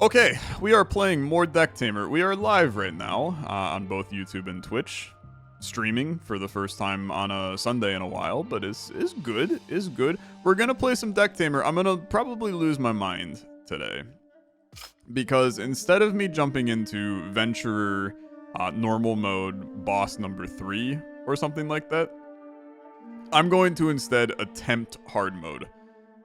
Okay, we are playing more Decktamer. We are live right now on both YouTube and Twitch, streaming for the first time on a Sunday in a while, but is good, is good. We're gonna play some Decktamer. I'm gonna probably lose my mind today because instead of me jumping into Venturer normal mode boss number 3 or something like that, I'm going to instead attempt hard mode,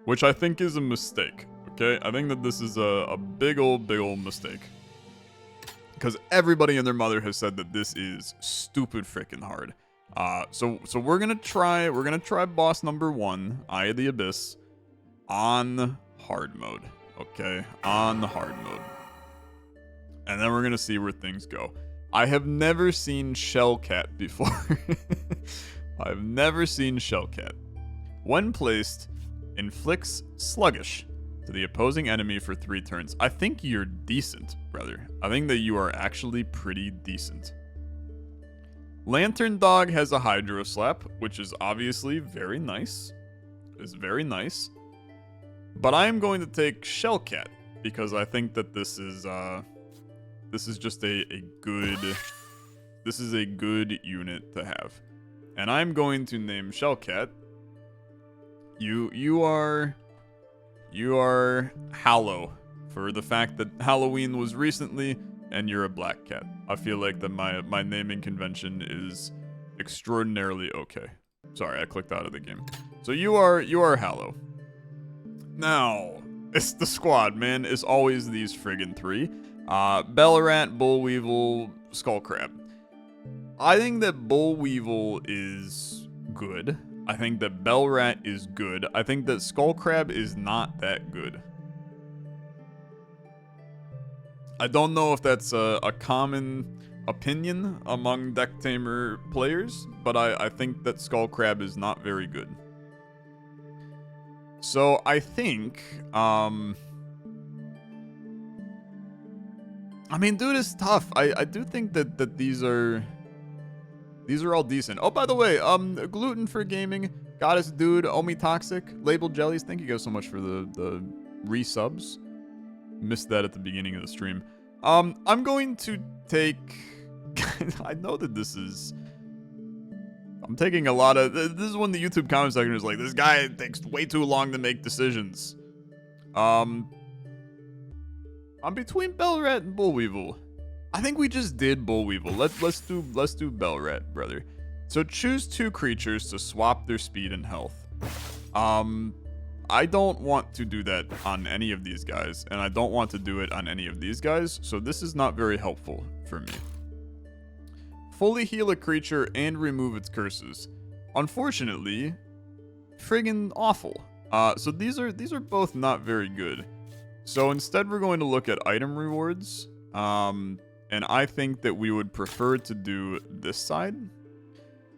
which I think is a mistake. Okay, I think that this is a big old mistake. Because everybody and their mother has said that this is stupid freaking hard. So we're gonna try boss number 1, Eye of the Abyss, on hard mode. Okay, on the hard mode. And then we're gonna see where things go. I have never seen Shellcat before. I've never seen Shellcat. When placed, inflicts sluggish to the opposing enemy for 3 turns. I think you're decent, brother. I think that you are actually pretty decent. Lantern Dog has a Hydro Slap, which is obviously very nice. It's very nice. But I am going to take Shellcat because I think that this is just a good unit to have. And I'm going to name Shellcat. You are Hallow for the fact that Halloween was recently and you're a black cat. I feel like that my naming convention is extraordinarily okay. Sorry, I clicked out of the game. So you are Hallow. Now, it's the squad, man. It's always these friggin' 3. Ballarat, Bullweevil, Skullcrab. I think that Bullweevil is good. I think that Ballarat is good. I think that Skullcrab is not that good. I don't know if that's a common opinion among Decktamer players, but I think that Skullcrab is not very good. So I think, I mean, dude, it's tough. I do think that these are all decent. Oh, by the way, Gluten for Gaming, Goddess Dude, Omi Toxic, Label Jellies, thank you guys so much for the resubs. Missed that at the beginning of the stream. I'm going to take... I know that this is... I'm taking a lot of... This is when the YouTube comment section is like, this guy takes way too long to make decisions. I'm between Ballarat and Bullweevil. I think we just did Bullweevil. Let's do Ballarat, brother. So choose 2 creatures to swap their speed and health. I don't want to do that on any of these guys, and I don't want to do it on any of these guys, so this is not very helpful for me. Fully heal a creature and remove its curses. Unfortunately, friggin' awful. So these are both not very good. So instead we're going to look at item rewards. And I think that we would prefer to do this side.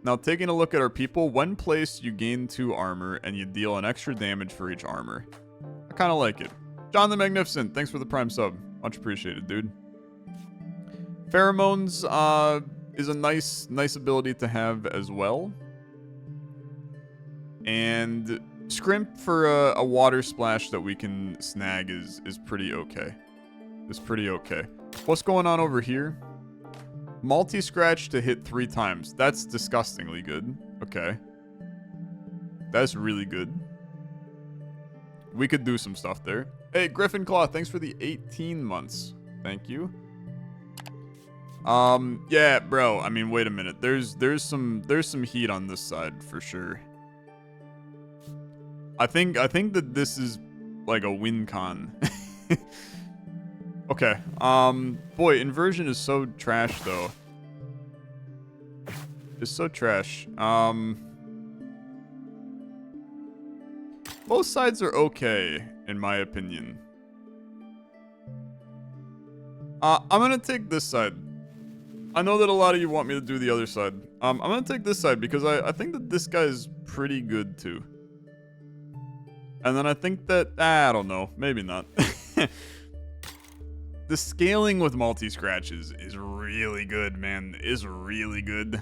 Now, taking a look at our people, when placed, you gain 2 armor, and you deal an extra damage for each armor. I kind of like it. John the Magnificent, thanks for the Prime sub. Much appreciated, dude. Pheromones is a nice ability to have as well. And Scrimp for a water splash that we can snag is pretty okay. It's pretty okay. What's going on over here? Multi-scratch to hit 3 times. That's disgustingly good. Okay. That's really good. We could do some stuff there. Hey, Griffin Claw, thanks for the 18 months. Thank you. Yeah, bro. I mean, wait a minute. There's some heat on this side for sure. I think that this is like a win con. Okay, boy, inversion is so trash, though. It's so trash. Both sides are okay, in my opinion. I'm gonna take this side. I know that a lot of you want me to do the other side. I'm gonna take this side because I think that this guy is pretty good, too. And then I think that, I don't know, maybe not. The scaling with multi-scratches is really good, man. Is really good.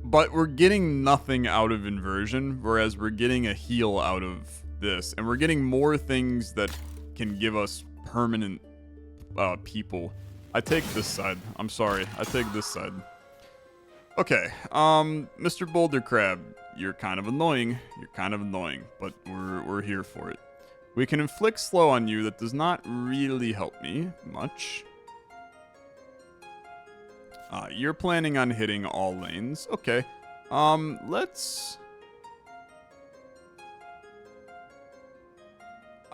But we're getting nothing out of inversion, whereas we're getting a heal out of this, and we're getting more things that can give us permanent people. I take this side. I'm sorry. I take this side. Okay, Mr. Boulder Crab, you're kind of annoying. You're kind of annoying, but we're here for it. We can inflict slow on you. That does not really help me much. You're planning on hitting all lanes. Okay. Let's...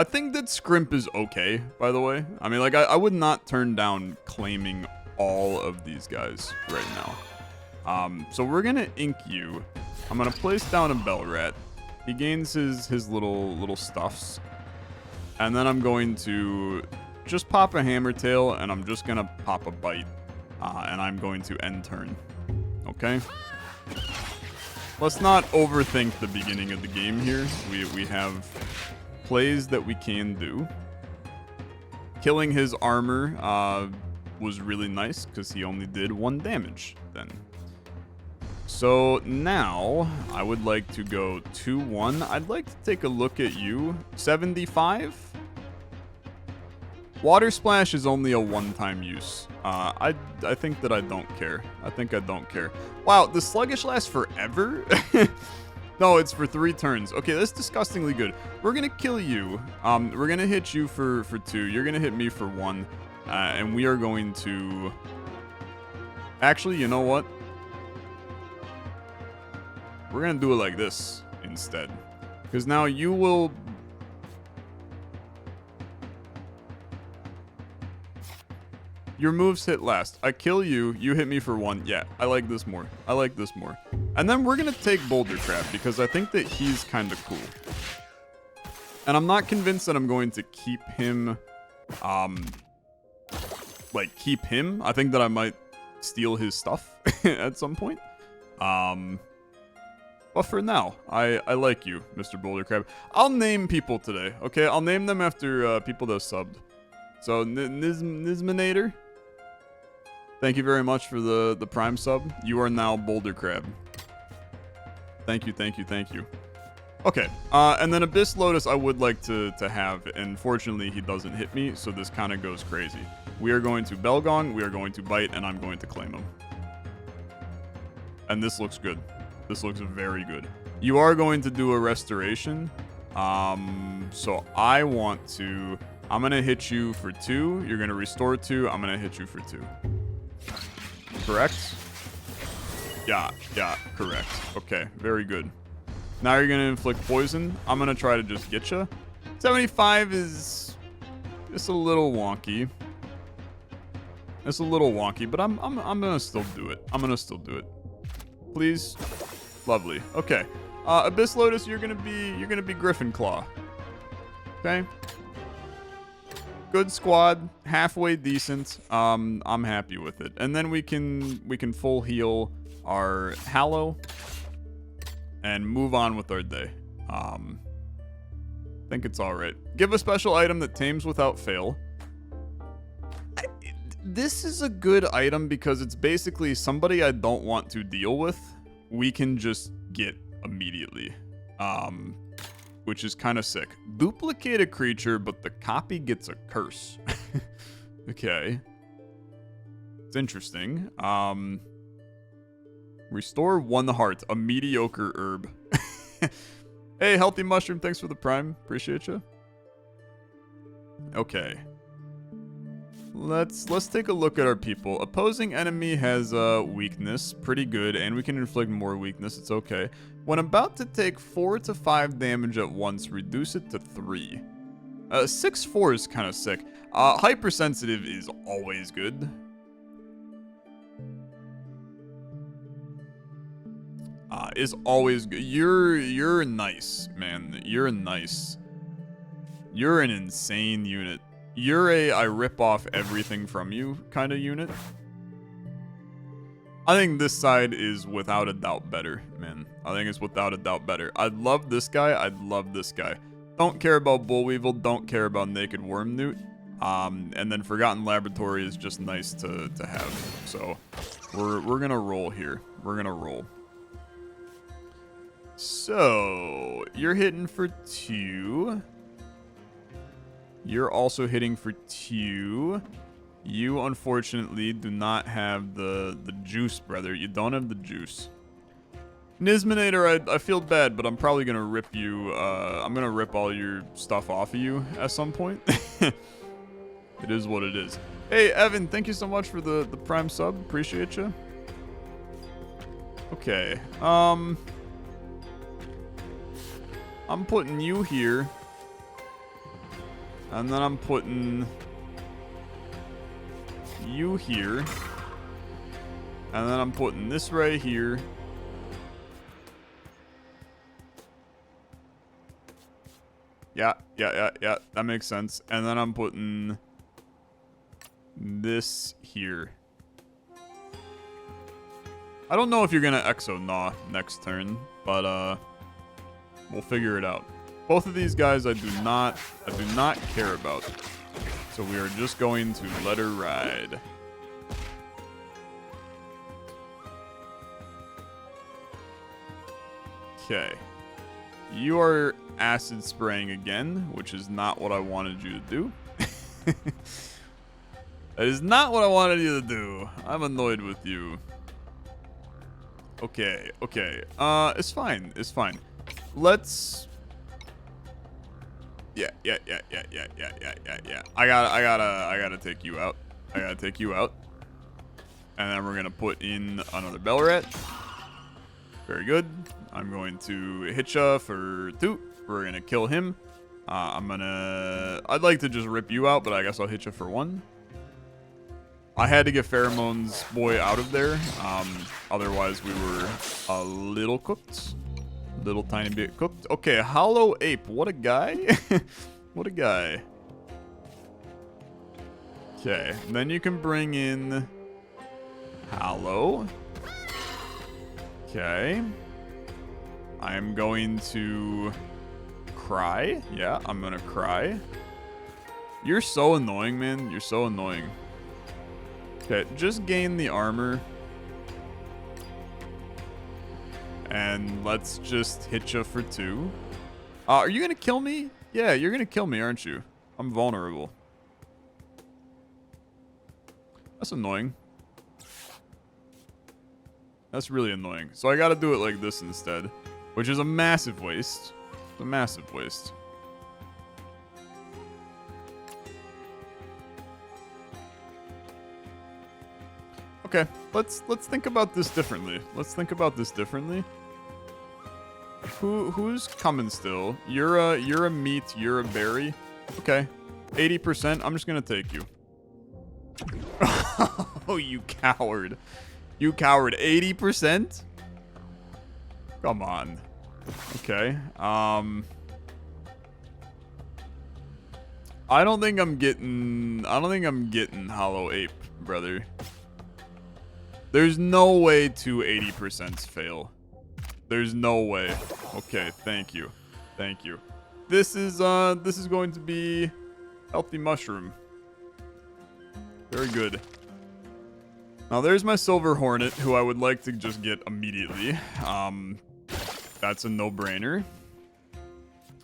I think that Scrimp is okay, by the way. I mean, like, I would not turn down claiming all of these guys right now. So we're gonna ink you. I'm gonna place down a Bell Rat. He gains his little stuffs. And then I'm going to just pop a Hammertail, and I'm just gonna pop a Bite. And I'm going to end turn. Okay? Let's not overthink the beginning of the game here. We have plays that we can do. Killing his armor was really nice because he only did 1 damage then. So now I would like to go 2-1. I'd like to take a look at you. 75? Water Splash is only a one-time use. I think that I don't care. I think I don't care. Wow, the Sluggish lasts forever? No, it's for 3 turns. Okay, that's disgustingly good. We're gonna kill you. We're gonna hit you for 2. You're gonna hit me for 1. And we are going to... Actually, you know what? We're gonna do it like this instead. Because now you will... Your moves hit last. I kill you, you hit me for 1. Yeah, I like this more. I like this more. And then we're gonna take Boulder Crab because I think that he's kind of cool. And I'm not convinced that I'm going to keep him, keep him. I think that I might steal his stuff at some point. But for now, I like you, Mr. Boulder Crab. I'll name people today, okay? I'll name them after people that subbed. So, Nisminator, thank you very much for the Prime sub. You are now Boulder Crab. Thank you, thank you, thank you. Okay, and then Abyss Lotus I would like to have, and fortunately he doesn't hit me, so this kind of goes crazy. We are going to Belgong, we are going to Bite, and I'm going to claim him. And this looks good. This looks very good. You are going to do a restoration, so I want to... I'm going to hit you for 2. You're going to restore 2. I'm going to hit you for 2. Correct? Yeah, correct. Okay, very good. Now you're going to inflict poison. I'm going to try to just get you. 75 is just a little wonky. It's a little wonky, but I'm going to still do it. I'm going to still do it. Please. Lovely. Okay. Abyss Lotus, you're going to be Griffin Claw. Okay? Good squad, halfway decent. I'm happy with it. And then we can full heal our Hallow and move on with our day. Think it's all right. Give a special item that tames without fail. This is a good item because it's basically somebody I don't want to deal with. We can just get immediately. Which is kind of sick. Duplicate a creature, but the copy gets a curse. Okay. It's interesting. Restore 1 heart, a mediocre herb. Hey, Healthy Mushroom, thanks for the Prime. Appreciate you. Okay. Let's take a look at our people. Opposing enemy has a weakness, pretty good, and we can inflict more weakness. It's okay. When about to take 4 to 5 damage at once, reduce it to 3. 6-4 is kind of sick. Hypersensitive is always good. Is always good. You're nice, man. You're nice. You're an insane unit. You're a I rip off everything from you kind of unit. I think this side is without a doubt better, man. I think it's without a doubt better. I'd love this guy. I'd love this guy. Don't care about Bullweevil. Don't care about Naked Worm Newt. And then Forgotten Laboratory is just nice to have. So we're gonna roll here. We're gonna roll. So, you're hitting for 2. You're also hitting for 2. You, unfortunately, do not have the juice, brother. You don't have the juice. Nisminator, I feel bad, but I'm probably going to rip you. I'm going to rip all your stuff off of you at some point. It is what it is. Hey, Evan, thank you so much for the prime sub. Appreciate you. Okay. I'm putting you here. And then I'm putting you here. And then I'm putting this right here. Yeah. That makes sense. And then I'm putting this here. I don't know if you're gonna Exo Gnaw next turn, but we'll figure it out. Both of these guys I do not care about. So we are just going to let her ride. Okay. You are acid spraying again, which is not what I wanted you to do. That is not what I wanted you to do. I'm annoyed with you. Okay. It's fine. Let's... Yeah. I gotta take you out. And then we're gonna put in another bell rat. Very good. I'm going to hit ya for 2. We're gonna kill him. I'd like to just rip you out, but I guess I'll hit you for 1. I had to get Pheromones Boy out of there. Otherwise, we were a little cooked. Little tiny bit cooked. Okay, Hollow Ape. What a guy. What a guy. Okay, then you can bring in Hollow. Okay. I am going to cry. Yeah, I'm going to cry. You're so annoying, man. You're so annoying. Okay, just gain the armor. And let's just hit you for 2. Are you going to kill me? Yeah, you're going to kill me, aren't you? I'm vulnerable. That's annoying. That's really annoying. So I got to do it like this instead, which is a massive waste. It's a massive waste. Okay, let's think about this differently. Who's coming still? You're a meat, you're a berry. Okay. 80%, I'm just gonna take you. Oh, you coward. You coward. 80%? Come on. Okay. I don't think I'm getting Hollow Ape, brother. There's no way 2 80% fail. There's no way. Okay, thank you. This is going to be Healthy Mushroom. Very good. Now there's my Silver Hornet, who I would like to just get immediately. That's a no-brainer.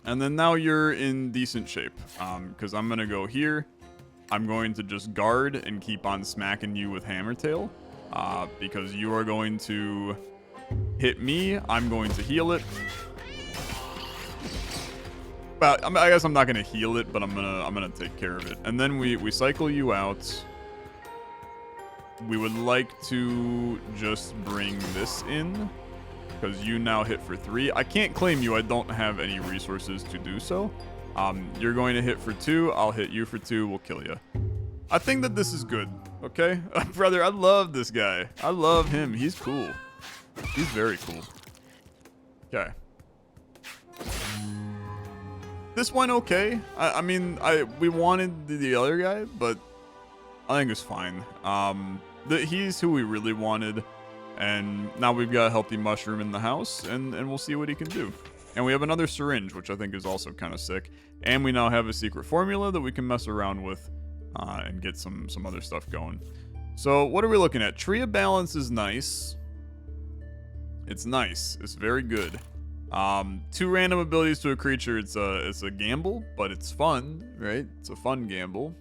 And then now you're in decent shape. Because I'm gonna go here. I'm going to just guard and keep on smacking you with Hammertail. Because you are going to hit me, I'm going to heal it. Well, I guess I'm not gonna heal it, but I'm gonna take care of it. And then we cycle you out. We would like to just bring this in, because you now hit for 3. I can't claim you. I don't have any resources to do so. You're going to hit for 2. I'll hit you for 2. We'll kill you. I think that this is good, okay? Brother, I love this guy. I love him. He's cool. He's very cool. Okay. This went okay. I mean, we wanted the other guy, but I think it's fine. He's who we really wanted, and now we've got a Healthy Mushroom in the house, and we'll see what he can do. And we have another syringe, which I think is also kind of sick. And we now have a secret formula that we can mess around with. And get some other stuff going. So what are we looking at? Tree of Balance is nice. It's nice. It's very good. Two random abilities to a creature. It's a gamble, but it's fun, right? It's a fun gamble.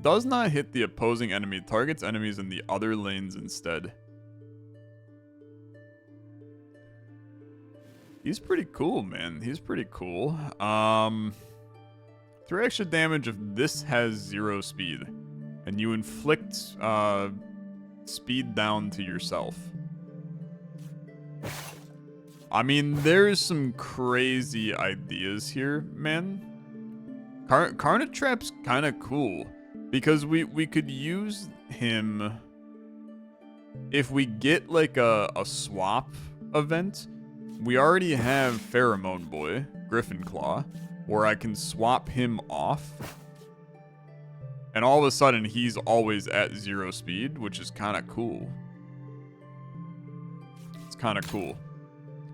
Does not hit the opposing enemy. Targets enemies in the other lanes instead. He's pretty cool, man. He's pretty cool. 3 extra damage if this has 0 speed. And you inflict speed down to yourself. I mean, there's some crazy ideas here, man. Carnot Trap's kind of cool. Because we could use him if we get like a swap event. We already have Pheromone Boy, Griffin Claw, where I can swap him off. And all of a sudden, he's always at 0 speed, which is kind of cool. It's kind of cool.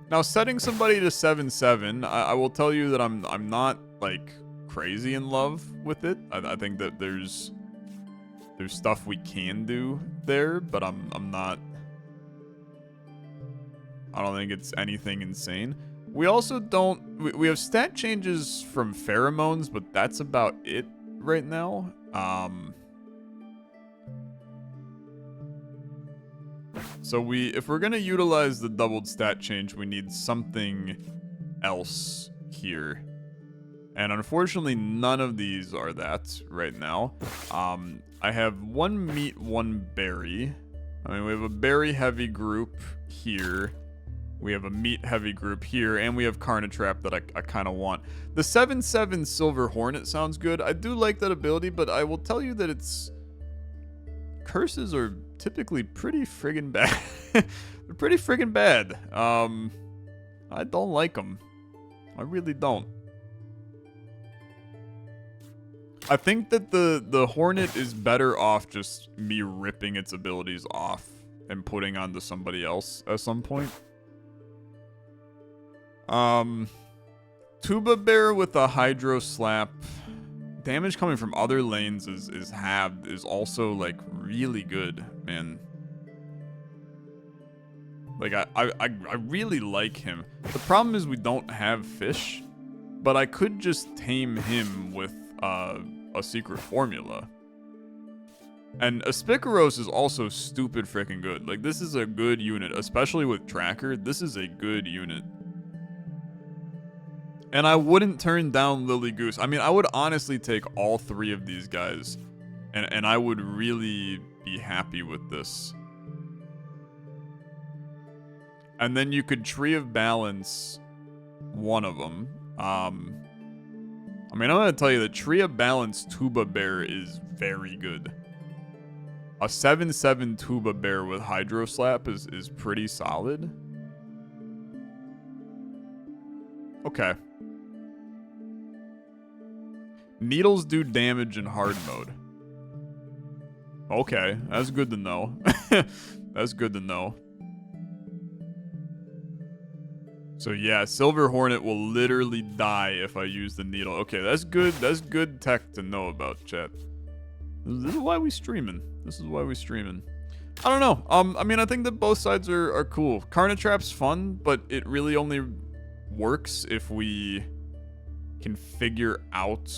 Now, setting somebody to 7/7, I will tell you that I'm not like crazy in love with it. I think that there's stuff we can do there, but I'm not. I don't think it's anything insane. We also don't. We have stat changes from pheromones, but that's about it right now. So if we're gonna utilize the doubled stat change, we need something else here. And unfortunately, none of these are that right now. I have 1 meat, 1 berry. I mean, we have a berry heavy group here. We have a meat heavy group here, and we have Carnot Trap that I kind of want. The 7/7 Silver Hornet sounds good. I do like that ability, but I will tell you that its curses are typically pretty friggin' bad. They're pretty friggin' bad. I don't like them. I really don't. I think that the Hornet is better off just me ripping its abilities off and putting onto somebody else at some point. Tuba Bear with a Hydro Slap. Damage coming from other lanes is halved, is also like really good, man. Like I really like him. The problem is we don't have fish, but I could just tame him with a secret formula. And Aspicaros is also stupid freaking good. Like, this is a good unit, especially with Tracker. This is a good unit. And I wouldn't turn down Lily Goose. I mean, I would honestly take all 3 of these guys. And I would really be happy with this. And then you could Tree of Balance one of them. I mean, I'm going to tell you that Tree of Balance Tuba Bear is very good. A 7/7 Tuba Bear with Hydro Slap is pretty solid. Okay. Needles do damage in hard mode. Okay, that's good to know. That's good to know. So yeah, Silver Hornet will literally die if I use the needle. Okay, that's good. That's good tech to know about, chat. This is why we streaming. This is why we streaming. I don't know. I mean, I think that both sides are cool. Carnot Trap's fun, but it really only works if we can figure out.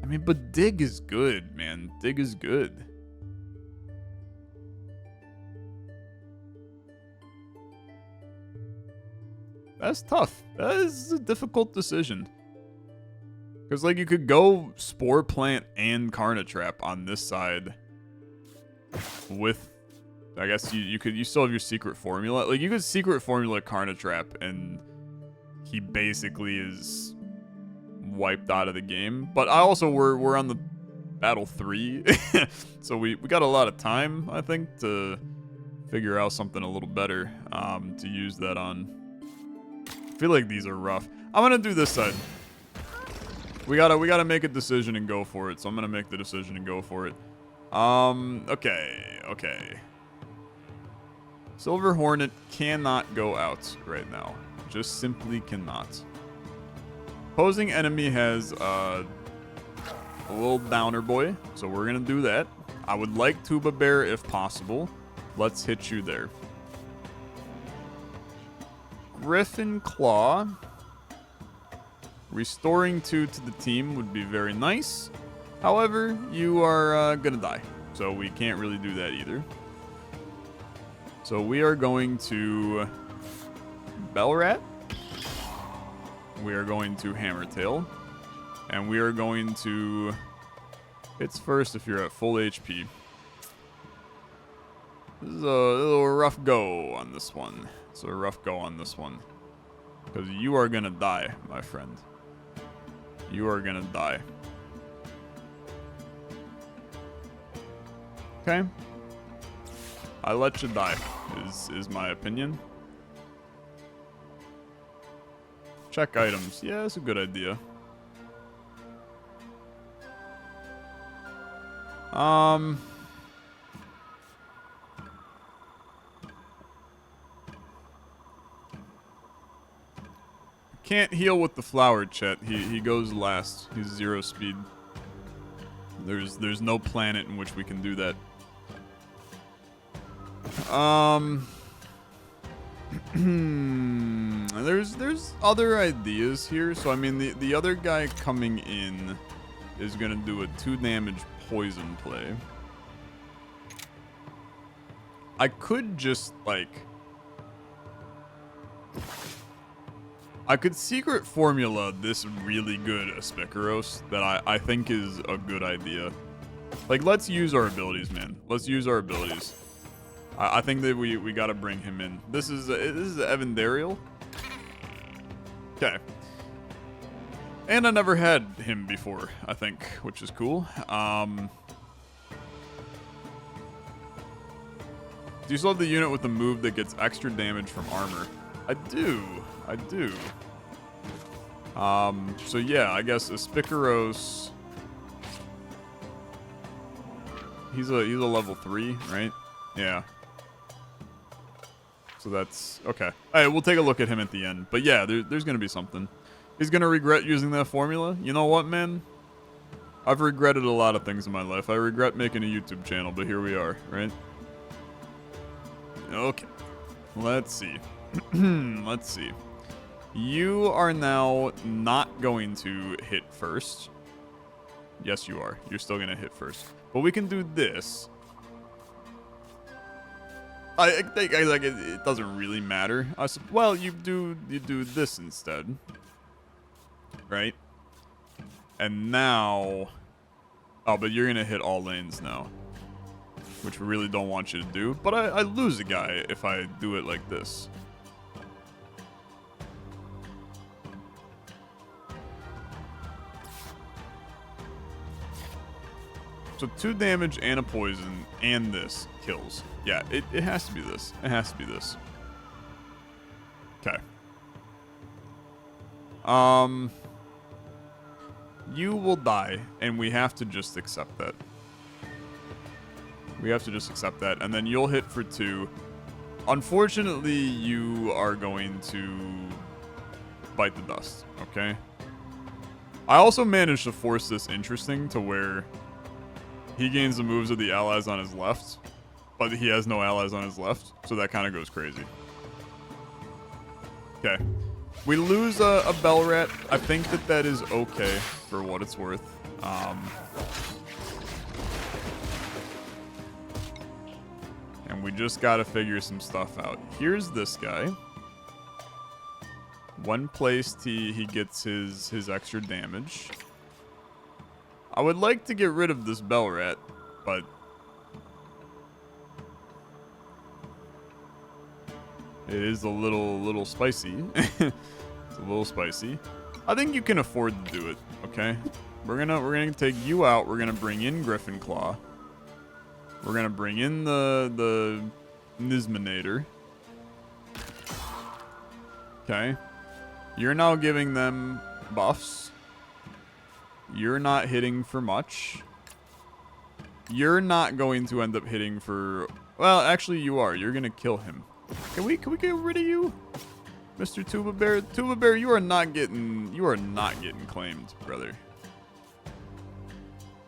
I mean, but Dig is good, man. Dig is good. That's tough. That is a difficult decision. Because, like, you could go Spore Plant and Carnot Trap on this side with, I guess you still have your secret formula. Like, you could secret formula Carnot Trap and he basically is wiped out of the game. But I also, we're on the battle 3. So we got a lot of time, I think, to figure out something a little better to use that on. I feel like these are rough. I'm gonna do this side. We gotta make a decision and go for it. So I'm gonna make the decision and go for it. Okay. Silver Hornet cannot go out right now. Just simply cannot. Opposing enemy has a little downer boy. So we're gonna do that. I would like Tuba Bear if possible. Let's hit you there. Griffin Claw. Restoring 2 to the team would be very nice. However, you are gonna die. So we can't really do that either. So we are going to Bellrat. We are going to Hammertail. And we are going to... Hits first if you're at full HP. This is a little rough go on this one. It's a rough go on this one. Because you are going to die, my friend. You are going to die. Okay. I let you die, is my opinion. Check items. Yeah, that's a good idea. Can't heal with the flower, chat. He goes last. He's 0 speed. There's no planet in which we can do that. There's other ideas here. So I mean the other guy coming in is gonna do a 2 damage poison play. I could just like I could secret formula this really good Aspicaros that I think is a good idea. Like, let's use our abilities, man. Let's use our abilities. I think that we gotta bring him in. This is Evandariel. Okay. And I never had him before, I think, which is cool. Do you still have the unit with the move that gets extra damage from armor? I do. I do. So yeah, I guess Aspicaros. He's a level 3, right? Yeah. So that's okay. All right, we'll take a look at him at the end. But yeah, there's gonna be something. He's gonna regret using that formula. You know what, man? I've regretted a lot of things in my life. I regret making a YouTube channel, but here we are, right? Okay. Let's see. Let's see. You are now not going to hit first. Yes, you are. You're still going to hit first. But we can do this. I think like it doesn't really matter. Well, you do this instead. Right? And now... Oh, but you're going to hit all lanes now. Which we really don't want you to do. But I lose a guy if I do it like this. So 2 damage and a poison and this kills. Yeah, it has to be this. It has to be this. Okay. You will die, and we have to just accept that. We have to just accept that, and then you'll hit for 2. Unfortunately, you are going to bite the dust, okay? I also managed to force this interesting to where he gains the moves of the allies on his left, but he has no allies on his left, so that kind of goes crazy. Okay. We lose a Bellrat. I think that is okay for what it's worth. And we just gotta figure some stuff out. Here's this guy. When placed, he gets his extra damage. I would like to get rid of this Bellrat, but it is a little spicy. It's a little spicy. I think you can afford to do it, okay? We're gonna take you out. We're gonna bring in Griffin Claw. We're gonna bring in the Nisminator. Okay. You're now giving them buffs. You're not hitting for much. You're not going to end up hitting for... Well, actually, you are. You're gonna kill him. Can we get rid of you, Mr. Tuba Bear? Tuba Bear, you are not getting claimed, brother.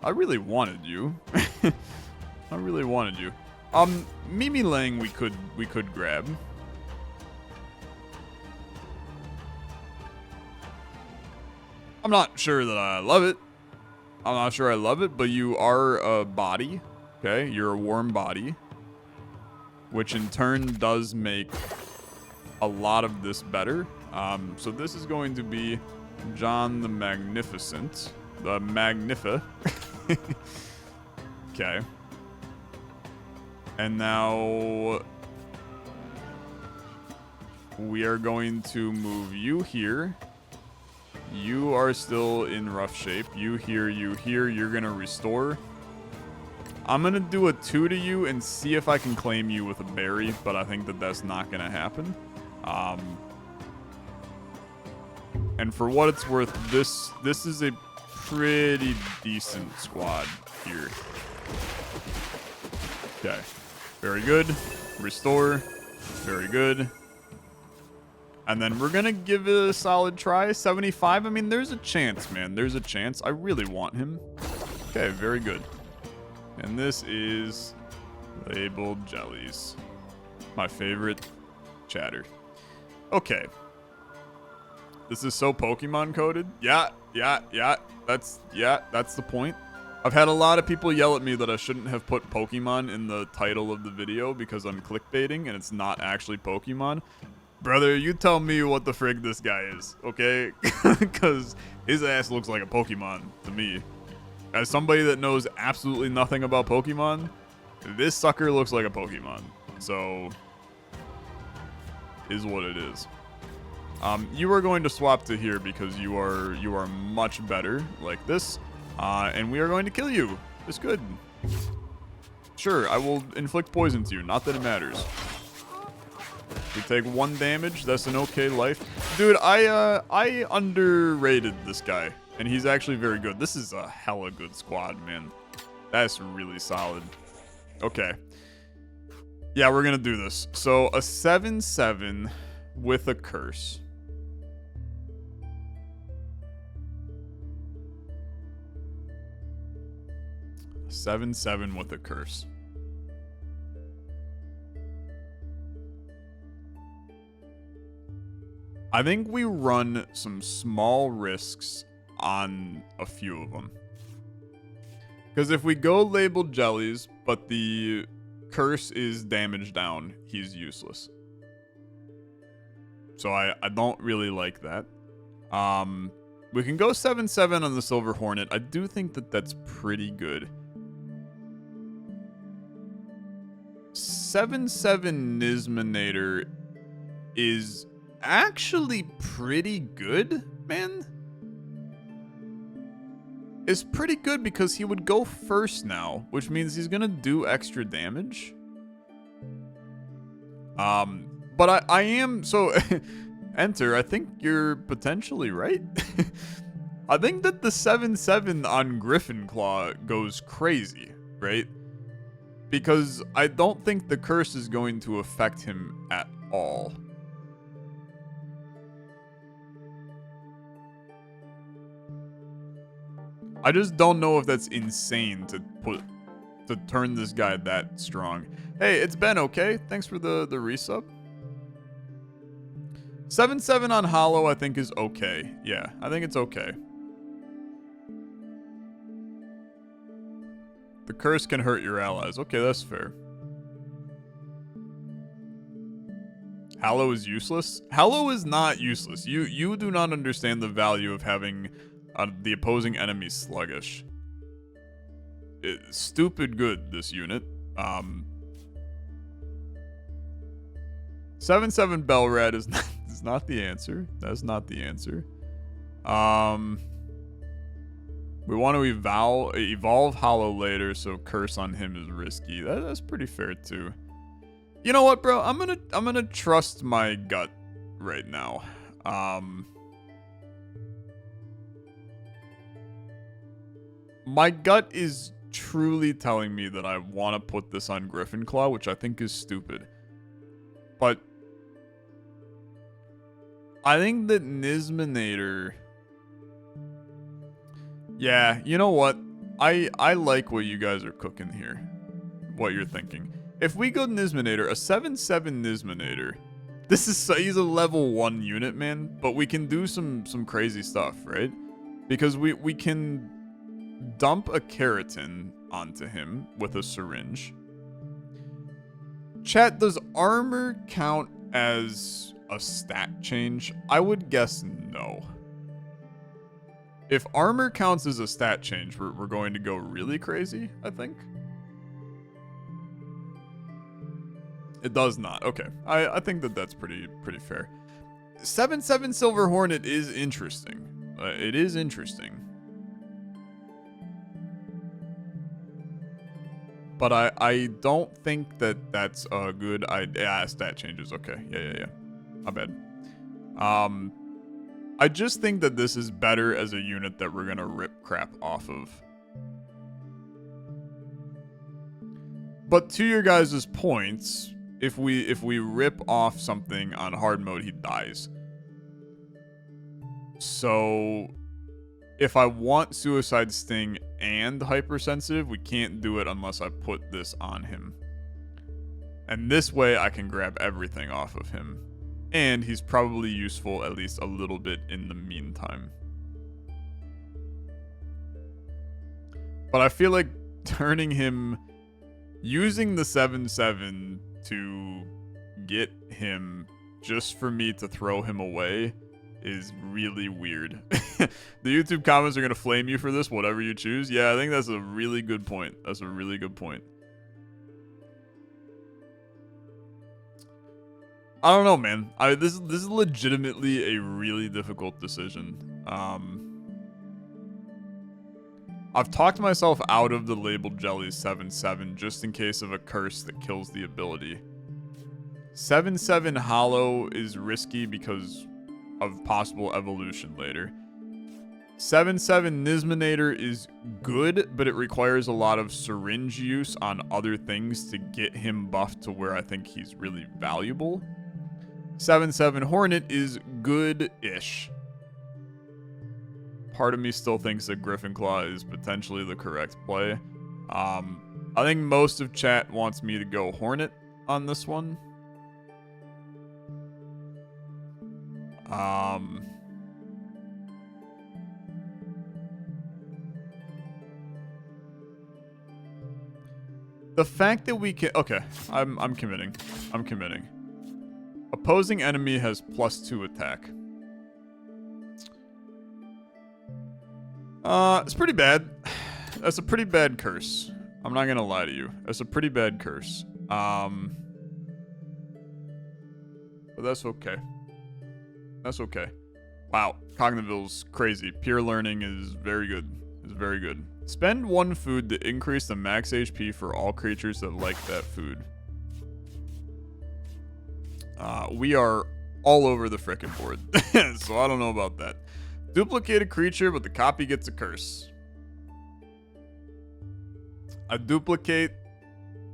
I really wanted you. I really wanted you. Mimi Lang we could grab. I'm not sure that I love it. I'm not sure I love it, but you are a body. Okay, you're a warm body, which in turn does make a lot of this better. So this is going to be John the Magnificent. The Magnifa. Okay. And now we are going to move you here. You are still in rough shape. You here, you're going to restore. I'm going to do a 2 to you and see if I can claim you with a berry, but I think that that's not going to happen. And for what it's worth, this is a pretty decent squad here. Okay. Very good. Restore. Very good. And then we're going to give it a solid try. 75. I mean, there's a chance, man. There's a chance. I really want him. Okay, very good. And this is labeled jellies. My favorite chatter. Okay. This is so Pokemon coded. Yeah. That's the point. I've had a lot of people yell at me that I shouldn't have put Pokemon in the title of the video because I'm clickbaiting and it's not actually Pokemon. Brother, you tell me what the frig this guy is, okay? Because his ass looks like a Pokemon to me. As somebody that knows absolutely nothing about Pokemon, this sucker looks like a Pokemon. So, is what it is. You are going to swap to here because you are much better like this. And we are going to kill you. It's good. Sure, I will inflict poison to you. Not that it matters. You take 1 damage. That's an okay life. Dude, I underrated this guy. And he's actually very good. This is a hella good squad, man. That's really solid. Okay. Yeah, we're going to do this. So, a 7/7 with a curse. 7/7 with a curse. I think we run some small risks on a few of them. Because if we go labeled jellies, but the curse is damage down, he's useless. So I don't really like that. We can go 7/7 on the Silver Hornet. I do think that that's pretty good. 7/7 Nisminator is actually pretty good, man. It's pretty good because he would go first now, which means he's gonna do extra damage. But I am so Enter, I think you're potentially right. I think that the 7/7 on Griffin Claw goes crazy, right? Because I don't think the curse is going to affect him at all. I just don't know if that's insane to turn this guy that strong. Hey, it's Ben, okay? Thanks for the resub. 7/7 on Hollow I think is okay. Yeah, I think it's okay. The curse can hurt your allies. Okay, that's fair. Hallow is useless? Hallow is not useless. You do not understand the value of having the opposing enemy sluggish. It's stupid good, this unit. 7/7 Bellrat is not the answer. That's not the answer. We want to evolve Hollow later, so curse on him is risky. That's pretty fair too. You know what, bro? I'm gonna trust my gut right now. My gut is truly telling me that I want to put this on Griffin Claw, which I think is stupid. But I think that Nisminator... Yeah, you know what? I like what you guys are cooking here. What you're thinking. If we go Nisminator, a 7/7 Nisminator, this is he's a level 1 unit, man, but we can do some crazy stuff, right? Because we can dump a keratin onto him with a syringe. Chat, does armor count as a stat change? I would guess no. If armor counts as a stat change, we're going to go really crazy, I think. It does not. Okay. I think that's pretty fair. 7/7 Silver Hornet is interesting. It is interesting. But I don't think that's a good idea. Yeah, stat changes. Okay. Yeah. My bad. I just think that this is better as a unit that we're gonna rip crap off of. But to your guys' points, if we rip off something on hard mode, he dies. So if I want Suicide Sting and Hypersensitive, we can't do it unless I put this on him. And this way I can grab everything off of him. And he's probably useful at least a little bit in the meantime. But I feel like turning him, using the 7/7 to get him just for me to throw him away is really weird. The YouTube comments are going to flame you for this, whatever you choose. Yeah, I think that's a really good point. That's a really good point. I don't know, man. This is legitimately a really difficult decision. I've talked myself out of the labeled jelly 7/7 just in case of a curse that kills the ability. 7/7 hollow is risky because of possible evolution later. 7/7 Nisminator is good, but it requires a lot of syringe use on other things to get him buffed to where I think he's really valuable. 7/7 Hornet is good-ish. Part of me still thinks that Griffin Claw is potentially the correct play. I think most of chat wants me to go Hornet on this one. The fact that we can... Okay, I'm committing. I'm committing. Opposing enemy has +2 attack. It's pretty bad. That's a pretty bad curse. I'm not gonna lie to you. That's a pretty bad curse. But that's okay. That's okay. Wow, Cogniville's crazy. Pure learning is very good. Is very good. Spend 1 food to increase the max HP for all creatures that like that food. We are all over the frickin' board, so I don't know about that. Duplicate a creature, but the copy gets a curse. I duplicate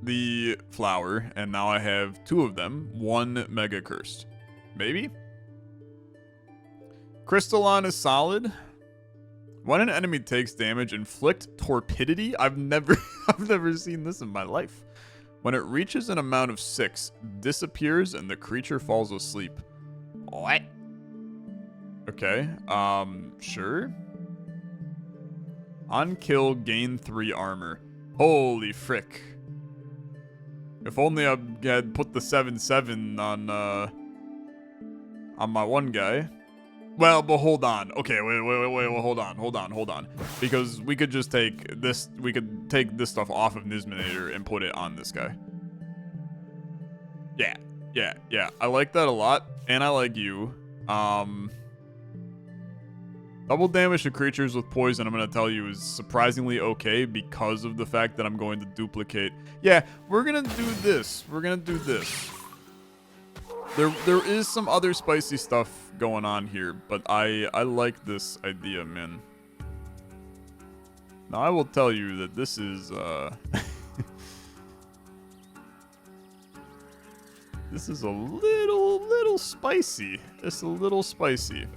the flower, and now I have 2 of them. 1 mega cursed. Maybe? Crystallon is solid. When an enemy takes damage, inflict torpidity. I've never seen this in my life. When it reaches an amount of 6, disappears and the creature falls asleep. What? Okay, sure. On kill, gain 3 armor. Holy frick. If only I had put the 7/7 on my one guy. Well, but hold on. Okay, wait, hold on. Because we could just take this, this stuff off of Nisminator and put it on this guy. Yeah. I like that a lot, and I like you. Double damage to creatures with poison, I'm gonna tell you, is surprisingly okay because of the fact that I'm going to duplicate. Yeah, we're gonna do this. There is some other spicy stuff going on here, but I like this idea, man. Now I will tell you that this is this is a little spicy. It's a little spicy.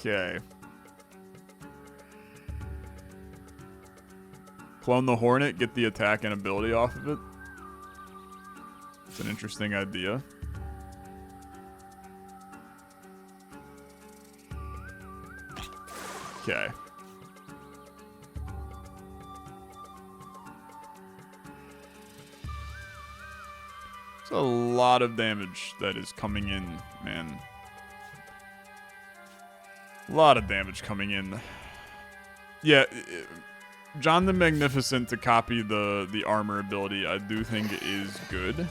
Okay. Clone the Hornet, get the attack and ability off of it. It's an interesting idea. Okay. It's a lot of damage that is coming in, man. A lot of damage coming in. Yeah, John the Magnificent to copy the armor ability, I do think is good.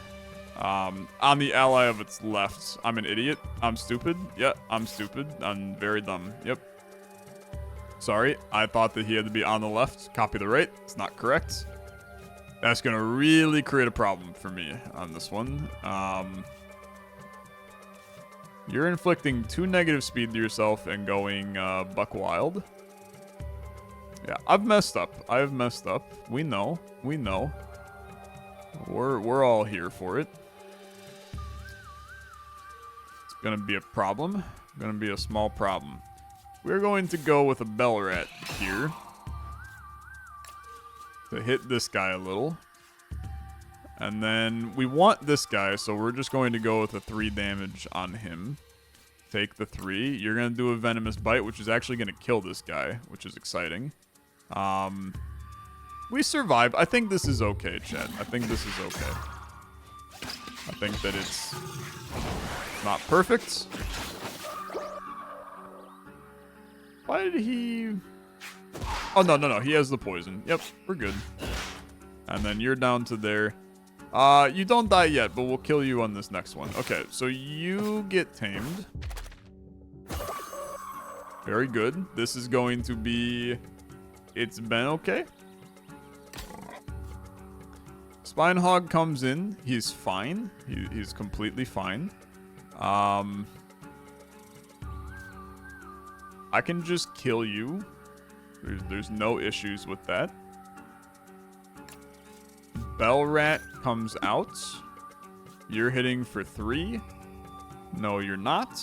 On the ally of its left, I'm an idiot. I'm stupid. Yeah, I'm stupid. I'm very dumb. Yep. Sorry, I thought that he had to be on the left. Copy the right. It's not correct. That's going to really create a problem for me on this one. You're inflicting 2 negative speed to yourself and going buck wild. Yeah, I've messed up. I've messed up. We know. We know. We're all here for it. It's going to be a problem. Going to be a small problem. We're going to go with a bell rat here to hit this guy a little. And then we want this guy, so we're just going to go with a 3 damage on him. Take the 3. You're going to do a venomous bite, which is actually going to kill this guy, which is exciting. We survived. I think this is okay, chat. I think this is okay. I think that it's not perfect. Why did he... Oh, no. He has the poison. Yep, we're good. And then you're down to there. You don't die yet, but we'll kill you on this next one. Okay, so you get tamed. Very good. This is going to be... It's been okay. Spinehog comes in. He's fine. He's completely fine. I can just kill you. There's no issues with that. Bell Rat comes out. You're hitting for 3. No, you're not.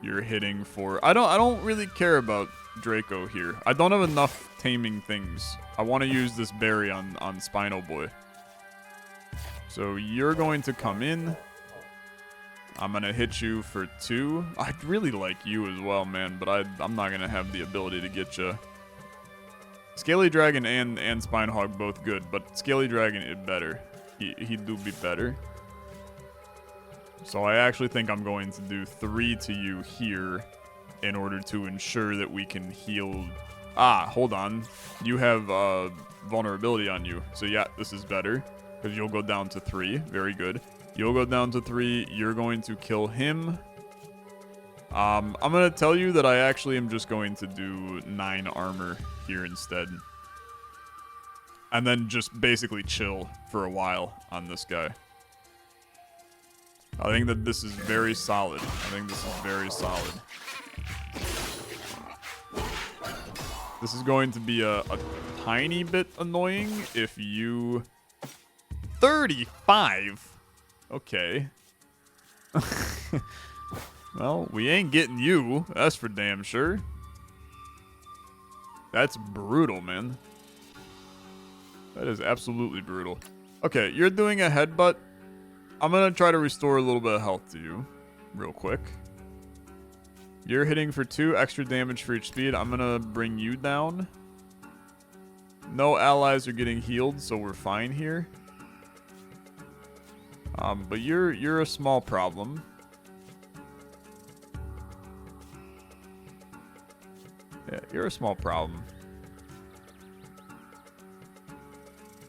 You're hitting for... I don't really care about Draco here. I don't have enough taming things. I want to use this berry on Spino Boy. So you're going to come in. I'm going to hit you for 2. I'd really like you as well, man, but I'm not going to have the ability to get you. Scaly Dragon and Spinehog both good, but Scaly Dragon is better. He do be better. So I actually think I'm going to do 3 to you here in order to ensure that we can heal. Ah, hold on. You have vulnerability on you. So yeah, this is better because you'll go down to 3. Very good. You'll go down to 3. You're going to kill him. I'm going to tell you that I actually am just going to do 9 armor here instead. And then just basically chill for a while on this guy. I think that this is very solid. This is going to be a tiny bit annoying if you... 35? Okay. Well, we ain't getting you. That's for damn sure. That's brutal, man. That is absolutely brutal. Okay, you're doing a headbutt. I'm going to try to restore a little bit of health to you real quick. You're hitting for 2 extra damage for each speed. I'm going to bring you down. No allies are getting healed, so we're fine here. But you're a small problem. Yeah, you're a small problem.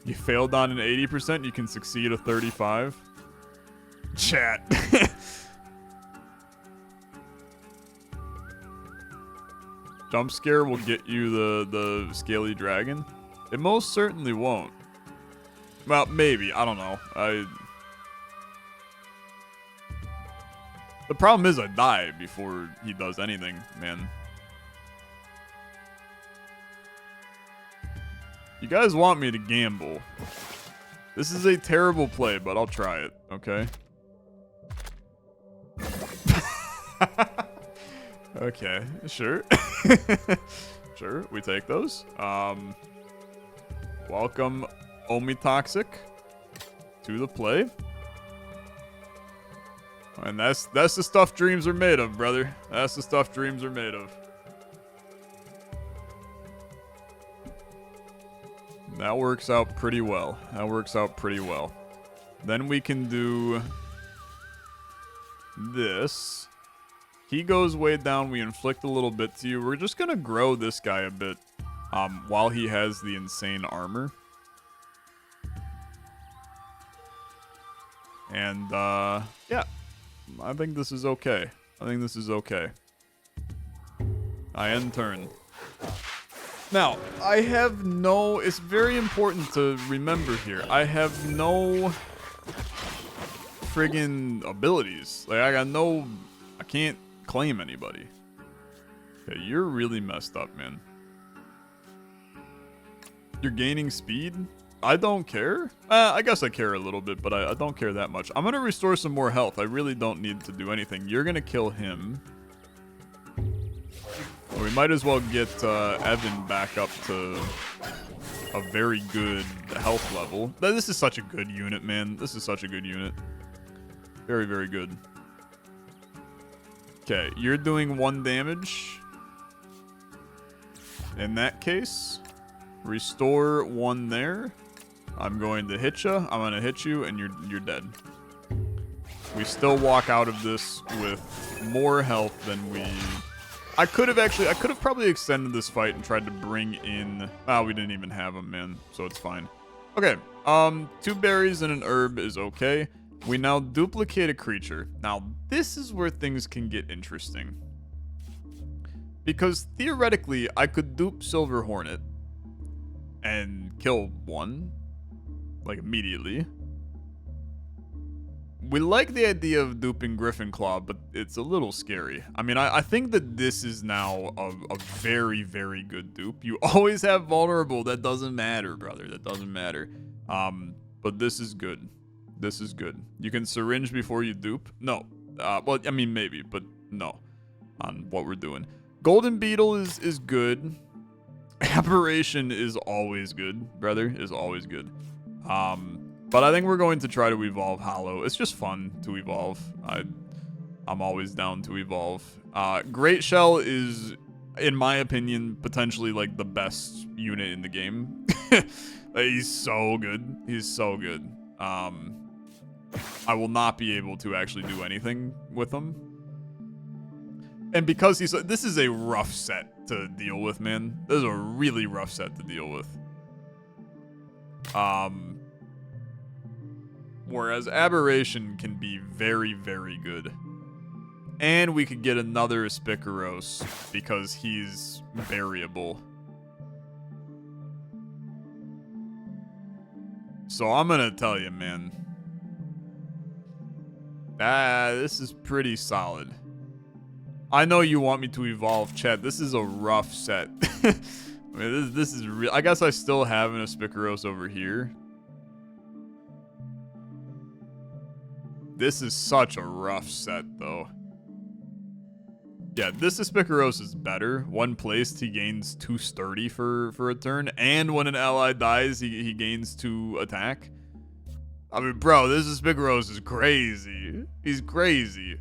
You failed on an 80%, you can succeed a 35. Chat. Jump scare will get you the scaly dragon. It most certainly won't. Well, maybe. I don't know. The problem is I die before he does anything, man. You guys want me to gamble. This is a terrible play, but I'll try it, okay? Okay, sure. Sure, we take those. Welcome, Omitoxic, to the play. And that's the stuff dreams are made of, brother. That's the stuff dreams are made of. That works out pretty well. That works out pretty well. Then we can do this. He goes way down. We inflict a little bit to you. We're just going to grow this guy a bit while he has the insane armor. And, yeah. I think this is okay. I think this is okay. I end turn. Now, I have no... It's very important to remember here. I have no friggin' abilities. Like, I got no... I can't claim anybody. Okay, you're really messed up, man. You're gaining speed? I don't care. I guess I care a little bit, but I don't care that much. I'm going to restore some more health. I really don't need to do anything. You're going to kill him. We might as well get Evan back up to a very good health level. This is such a good unit, man. This is such a good unit. Very, very good. Okay, you're doing 1 damage. In that case, restore 1 there. I'm going to hit you. I'm going to hit you, and you're dead. We still walk out of this with more health than we... I could have probably extended this fight and tried to bring in... Oh, we didn't even have them, man, so it's fine. Okay, 2 berries and an herb is okay. We now duplicate a creature. Now, this is where things can get interesting. Because, theoretically, I could dupe Silver Hornet and kill 1. Like, immediately. We like the idea of duping Griffin Claw, but it's a little scary. I mean, I think that this is now a very, very good dupe. You always have vulnerable. That doesn't matter, brother. That doesn't matter. But this is good. This is good. You can syringe before you dupe? No. Well, I mean, maybe, but no. On what we're doing. Golden Beetle is good. Aberration is always good, brother. Is always good. But I think we're going to try to evolve Hollow. It's just fun to evolve. I'm always down to evolve. Great Shell is, in my opinion, potentially like the best unit in the game. He's so good. He's so good. I will not be able to actually do anything with him. And because this is a rough set to deal with, man. This is a really rough set to deal with. Whereas Aberration can be very, very good. And we could get another Aspicaros because he's variable. So I'm gonna tell you, man. This is pretty solid. I know you want me to evolve, chat. This is a rough set. I mean, this is real. I guess I still have an Aspicaros over here. This is such a rough set, though. Yeah, this Aspicaros is better. 1 placed, he gains 2 sturdy for a turn. And when an ally dies, he gains 2 attack. I mean, bro, this Aspicaros is crazy. He's crazy.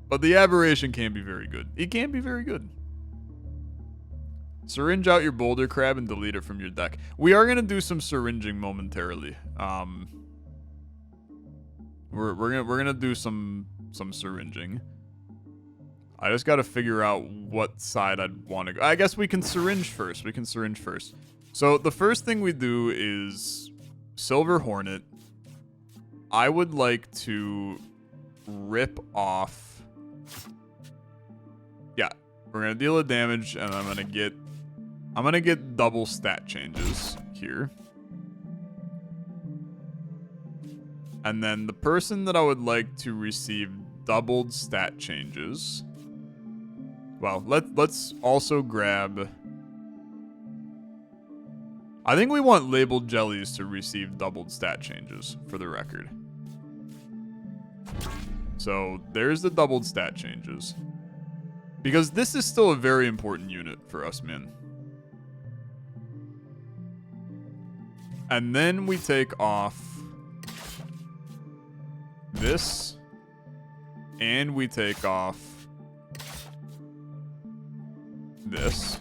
But the Aberration can be very good. It can be very good. Syringe out your Boulder Crab and delete it from your deck. We are going to do some syringing momentarily. We're gonna do some syringing. I just gotta figure out what side I'd want to go. I guess we can syringe first. So the first thing we do is Silver Hornet. I would like to rip off. Yeah, we're gonna deal a damage, and I'm gonna get double stat changes here. And then the person that I would like to receive doubled stat changes. Well, let's also grab... I think we want labeled jellies to receive doubled stat changes, for the record. So there's the doubled stat changes. Because this is still a very important unit for us, man. And then we take off this. And we take off this.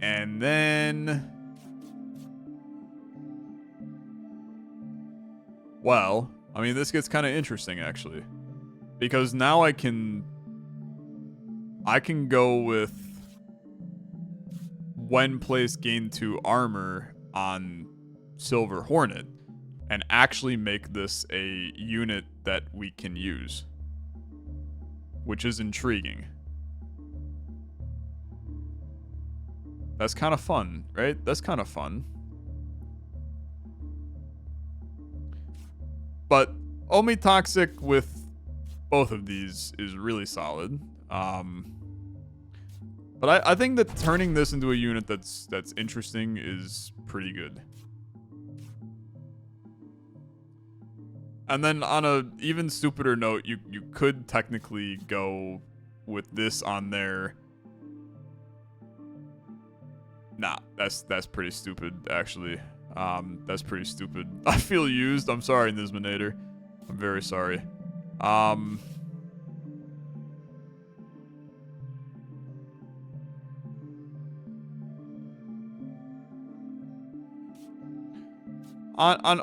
And then... Well, I mean, this gets kind of interesting, actually. Because now I can go with when placed gain 2 armor on Silver Hornet and actually make this a unit that we can use. Which is intriguing. That's kind of fun, right? That's kind of fun. But Omi Toxic with both of these is really solid. But I think that turning this into a unit that's interesting is pretty good. And then on a even stupider note, you could technically go with this on there. Nah, that's pretty stupid, actually. That's pretty stupid. I feel used. I'm sorry, Nisminator. I'm very sorry. On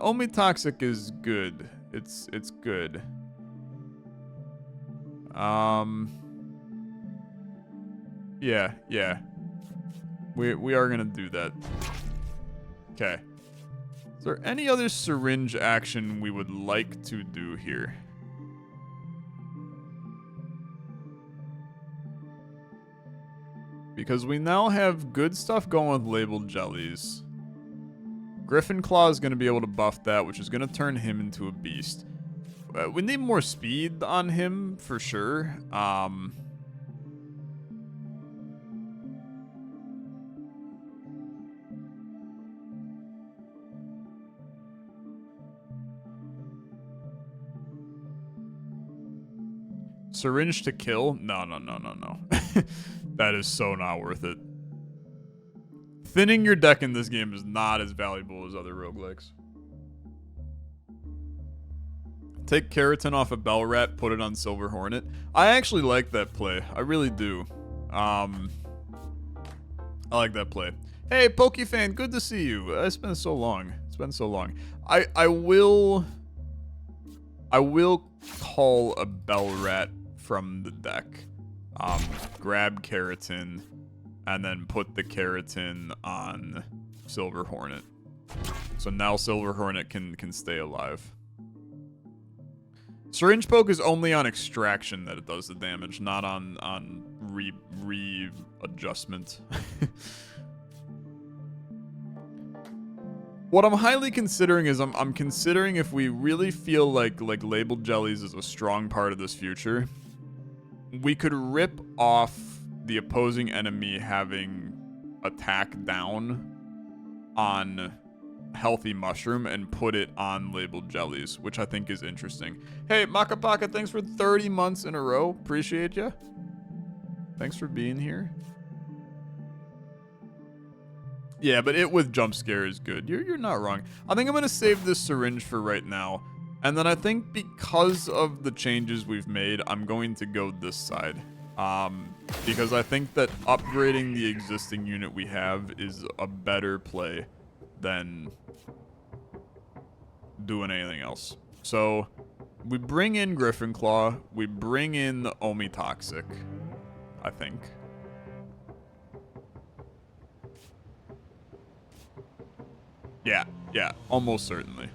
Omi Toxic is good. It's good. Yeah. We are gonna do that. Okay. Is there any other syringe action we would like to do here? Because we now have good stuff going with labeled jellies. Griffin Claw is going to be able to buff that, which is going to turn him into a beast. We need more speed on him, for sure. Syringe to kill? No. That is so not worth it. Thinning your deck in this game is not as valuable as other roguelikes. Take Keratin off a Bell Rat, put it on Silver Hornet. I actually like that play. I really do. I like that play. Hey, Pokefan, good to see you. It's been so long. I will call a Bell Rat from the deck. Grab Keratin, and then put the Keratin on Silver Hornet. So now Silver Hornet can stay alive. Syringe Poke is only on extraction that it does the damage, not on readjustment. What I'm highly considering is I'm considering if we really feel like labeled jellies is a strong part of this future, we could rip off the opposing enemy having attack down on healthy mushroom and put it on labeled jellies, which I think is interesting. Hey, Makapaka, thanks for 30 months in a row. Appreciate you. Thanks for being here. Yeah, but it with jump scare is good. You're not wrong. I think I'm going to save this syringe for right now. And then I think because of the changes we've made, I'm going to go this side. Because I think that upgrading the existing unit we have is a better play than doing anything else. So we bring in Griffin Claw. We bring in the Omi Toxic, I think. Yeah, almost certainly.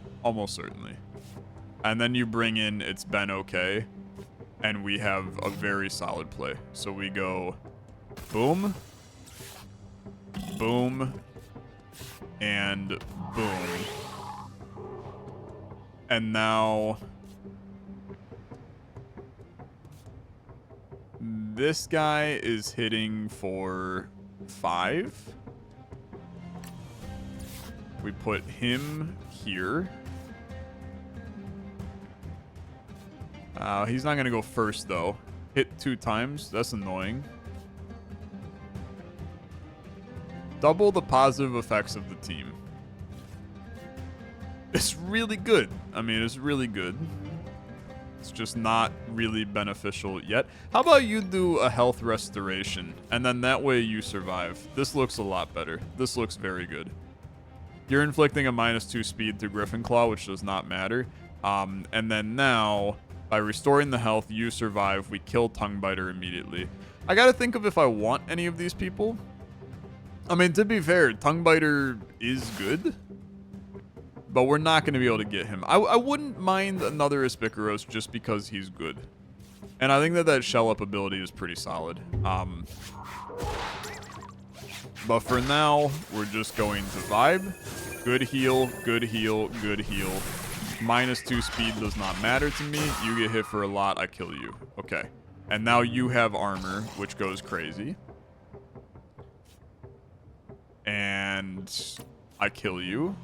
And then you bring in It's Been Okay, and we have a very solid play. So we go boom, boom, and boom. And now this guy is hitting for 5. We put him here. He's not going to go first, though. Hit 2 times. That's annoying. Double the positive effects of the team. It's really good. I mean, it's really good. It's just not really beneficial yet. How about you do a health restoration, and then that way you survive. This looks a lot better. This looks very good. You're inflicting a -2 speed to Griffin Claw, which does not matter. And then now, by restoring the health, you survive. We kill Tongue Biter immediately. I gotta think of if I want any of these people. I mean, to be fair, Tongue Biter is good, but we're not going to be able to get him. I wouldn't mind another Aspicaros just because he's good. And I think that Shell Up ability is pretty solid. But for now, we're just going to vibe. Good heal, good heal, good heal. -2 speed does not matter to me. You get hit for a lot, I kill you. Okay. And now you have armor, which goes crazy. And I kill you.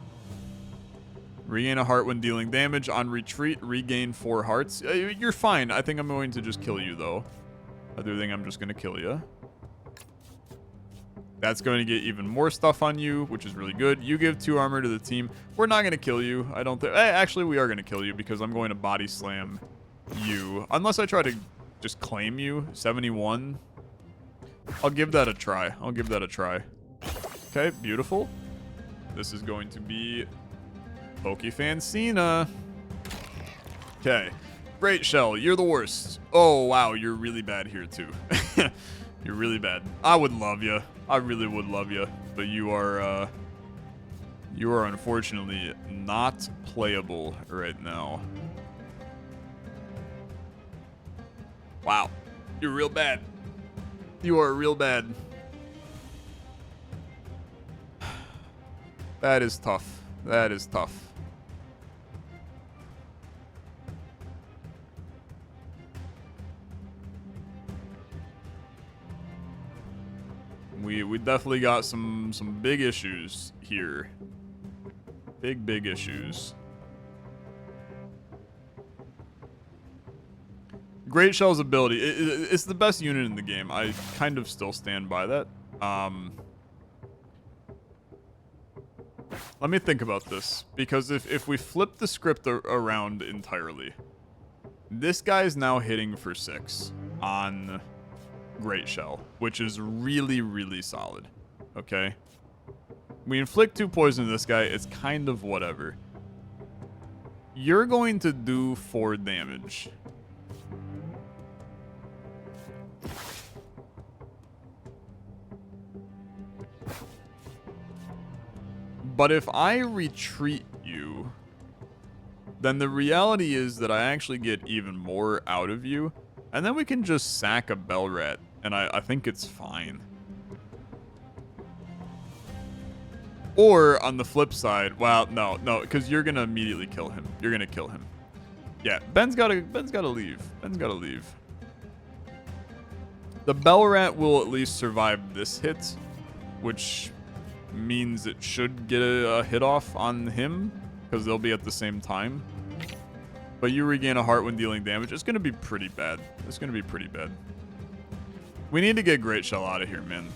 Regain a heart when dealing damage. On retreat, regain 4 hearts. You're fine. I think I'm going to just kill you, though. I do think I'm just going to kill you. That's going to get even more stuff on you, which is really good. You give 2 armor to the team. We're not going to kill you. I don't think... Actually, we are going to kill you because I'm going to body slam you. Unless I try to just claim you. 71. I'll give that a try. I'll give that a try. Okay, beautiful. This is going to be Pokefancina. Okay. Great Shell, you're the worst. Oh, wow, you're really bad here, too. You're really bad. I would love you. I really would love you. But you are unfortunately not playable right now. Wow. You're real bad. You are real bad. That is tough. That is tough. We definitely got some big issues here. Big issues. Great Shell's ability. It's the best unit in the game. I kind of still stand by that. Let me think about this, because if we flip the script around entirely, this guy's now hitting for 6 on Great Shell, which is really solid. Okay? We inflict 2 poison to this guy, it's kind of whatever. You're going to do 4 damage. But if I retreat you, then the reality is that I actually get even more out of you, and then we can just sack a Bellrat, and I think it's fine. Or, on the flip side, well, no, because you're going to immediately kill him. You're going to kill him. Yeah, Ben's gotta leave. Ben's gotta leave. The Bellrat will at least survive this hit, which means it should get a hit off on him, because they'll be at the same time. But you regain a heart when dealing damage. It's going to be pretty bad. It's going to be pretty bad. We need to get Great Shell out of here, man.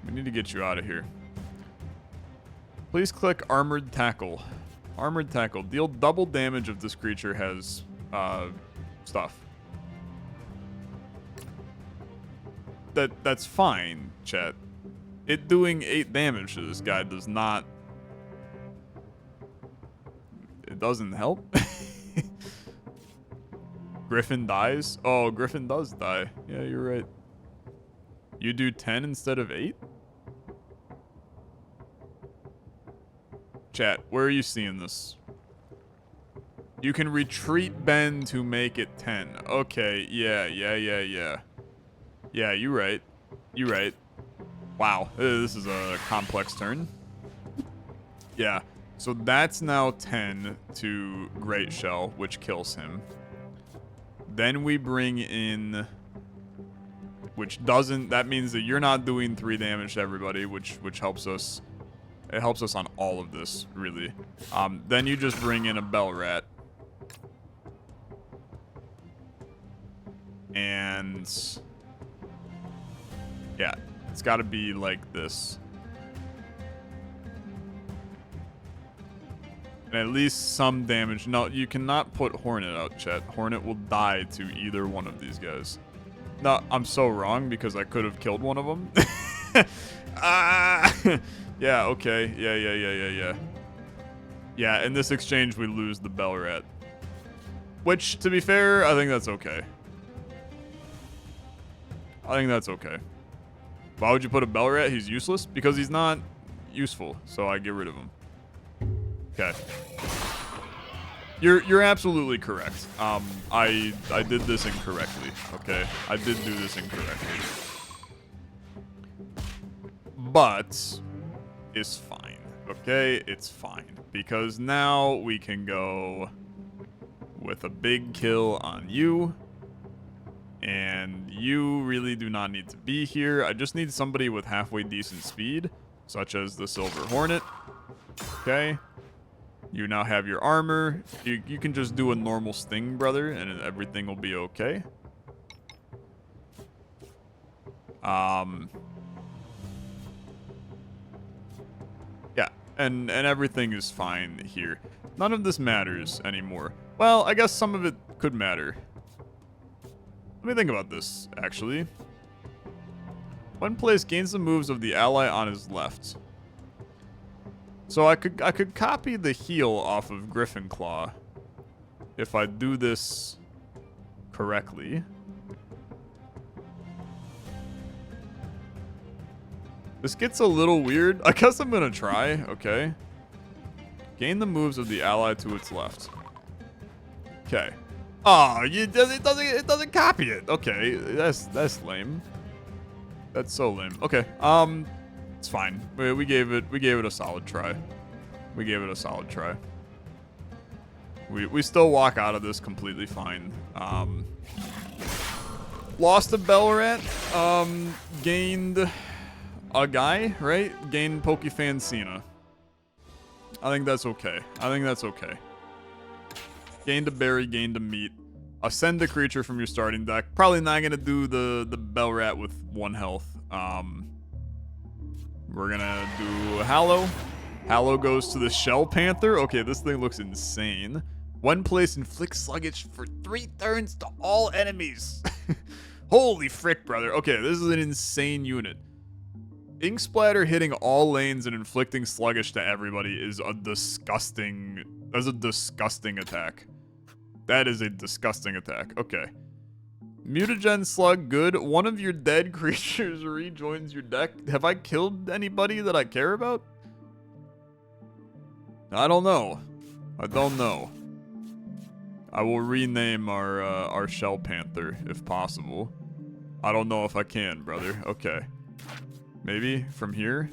We need to get you out of here. Please click Armored Tackle. Armored Tackle. Deal double damage if this creature has stuff. That's fine, chat. It doing 8 damage to this guy does not... It doesn't help. Griffin dies? Oh, Griffin does die. Yeah, you're right. You do 10 instead of 8? Chat, where are you seeing this? You can retreat Ben to make it 10. Okay, yeah. Yeah, you're right. You're right. Wow, this is a complex turn. Yeah, so that's now 10 to Great Shell, which kills him. Then we bring in... which doesn't, that means that you're not doing 3 damage to everybody, which helps us. It helps us on all of this, really. Then you just bring in a bell rat. And yeah, it's got to be like this. And at least some damage. No, you cannot put Hornet out, chat. Hornet will die to either one of these guys. No, I'm so wrong because I could have killed one of them. Yeah, okay. Yeah. Yeah, in this exchange, we lose the bell rat. Which, to be fair, I think that's okay. I think that's okay. Why would you put a bell rat? He's useless? Because he's not useful, so I get rid of him. Okay. You're absolutely correct. I did this incorrectly, okay? I did do this incorrectly. But it's fine, okay? It's fine. Because now we can go with a big kill on you. And you really do not need to be here. I just need somebody with halfway decent speed, such as the Silver Hornet. Okay. You now have your armor. You can just do a normal sting, brother, and everything will be okay. Yeah, and everything is fine here. None of this matters anymore. Well, I guess some of it could matter. Let me think about this, actually. When placed, gains the moves of the ally on his left. So I could copy the heal off of Griffin Claw if I do this correctly. This gets a little weird. I guess I'm gonna try. Okay. Gain the moves of the ally to its left. Okay. Oh, it doesn't copy it. Okay, that's lame. That's so lame. Okay. It's fine. We gave it a solid try. We gave it a solid try. We still walk out of this completely fine. Lost a bell rat. Gained a guy, right? Gained Pokefan Cena. I think that's okay. Gained a berry, gained a meat. Ascend a creature from your starting deck. Probably not gonna do the bell rat with 1 health. We're gonna do Hallow. Hallow goes to the Shell Panther. Okay, this thing looks insane. When placed, inflict sluggish for 3 turns to all enemies. Holy frick, brother. Okay, this is an insane unit. Ink Splatter hitting all lanes and inflicting sluggish to everybody is a disgusting... That's a disgusting attack. That is a disgusting attack. Okay. Mutagen Slug, good. One of your dead creatures rejoins your deck. Have I killed anybody that I care about? I don't know. I don't know. I will rename our Shell Panther if possible. I don't know if I can, brother. Okay. Maybe from here?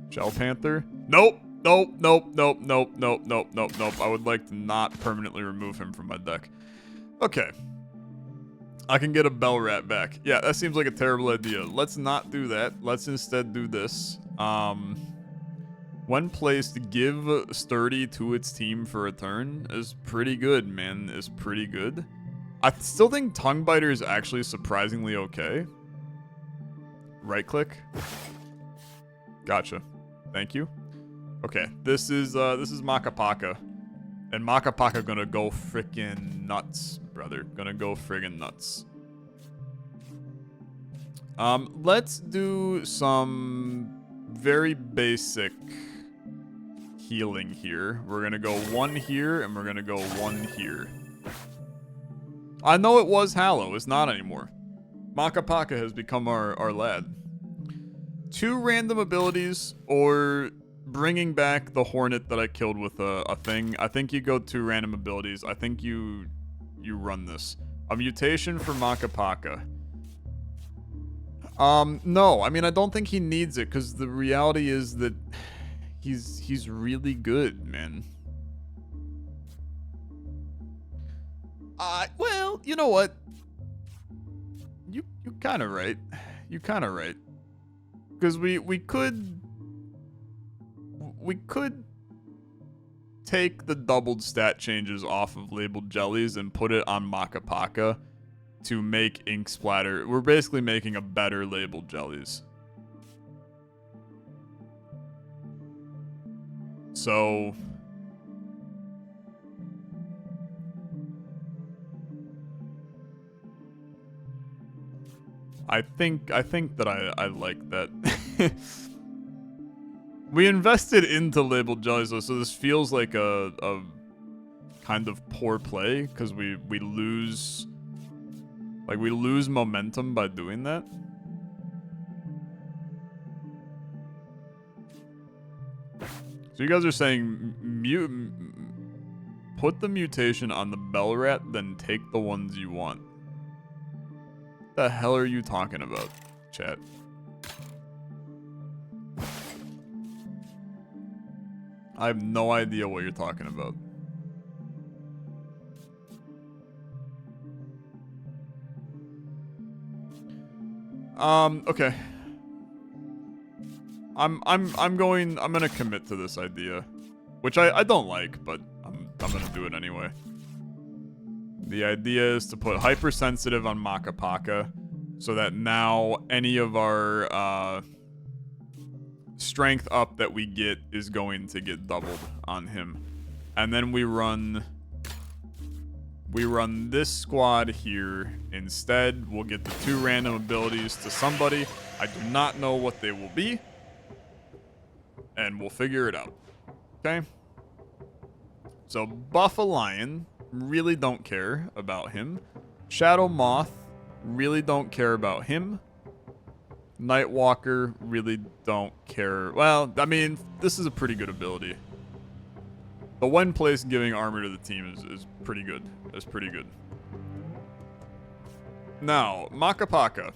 Shell Panther? Nope. Nope. I would like to not permanently remove him from my deck. Okay. I can get a bell rat back. Yeah, that seems like a terrible idea. Let's not do that. Let's instead do this. When placed, give Sturdy to its team for a turn is pretty good, man. Is pretty good. I still think Tongue Biter is actually surprisingly okay. Right click. Gotcha. Thank you. Okay, this is Makapaka. And Makapaka gonna go freaking nuts, brother. Gonna go friggin' nuts. Let's do some very basic healing here. We're gonna go 1 here, and we're gonna go 1 here. I know it was Hallow. It's not anymore. Makapaka has become our lad. 2 random abilities, or bringing back the Hornet that I killed with a thing. I think you go 2 random abilities. I think you run this. A mutation for Makapaka. No. I mean, I don't think he needs it, because the reality is that he's really good, man. Well, you know what? You You kind of right. You kind of right. Because we could take the doubled stat changes off of labeled jellies and put it on Maka Paka to make ink splatter. We're basically making a better labeled jellies. So I think that I like that. We invested into labeled jellies though, so this feels like a kind of poor play because we lose momentum by doing that. So you guys are saying put the mutation on the bell rat, then take the ones you want. What the hell are you talking about, chat? I have no idea what you're talking about. Okay. I'm gonna commit to this idea. Which I don't like, but I'm gonna do it anyway. The idea is to put hypersensitive on Maka Paka so that now any of our strength up that we get is going to get doubled on him. And then we run this squad here instead. We'll get the 2 random abilities to somebody. I do not know what they will be. And we'll figure it out. Okay? So Buff a Lion, really don't care about him. Shadow Moth, really don't care about him. Nightwalker, really don't care. Well, I mean, this is a pretty good ability. The one place giving armor to the team is pretty good. That's pretty good. Now, Maka Paka.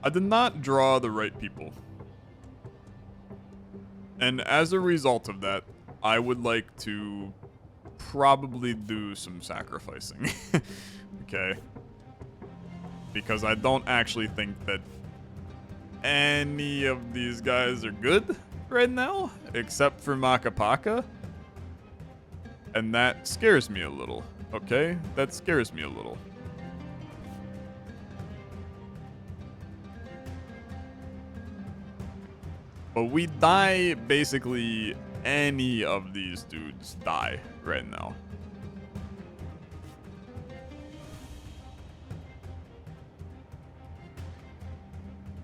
I did not draw the right people. And as a result of that, I would like to probably do some sacrificing. Okay. Because I don't actually think that any of these guys are good right now, except for Maka Paka. And that scares me a little. Okay? That scares me a little. But we die, basically any of these dudes die right now.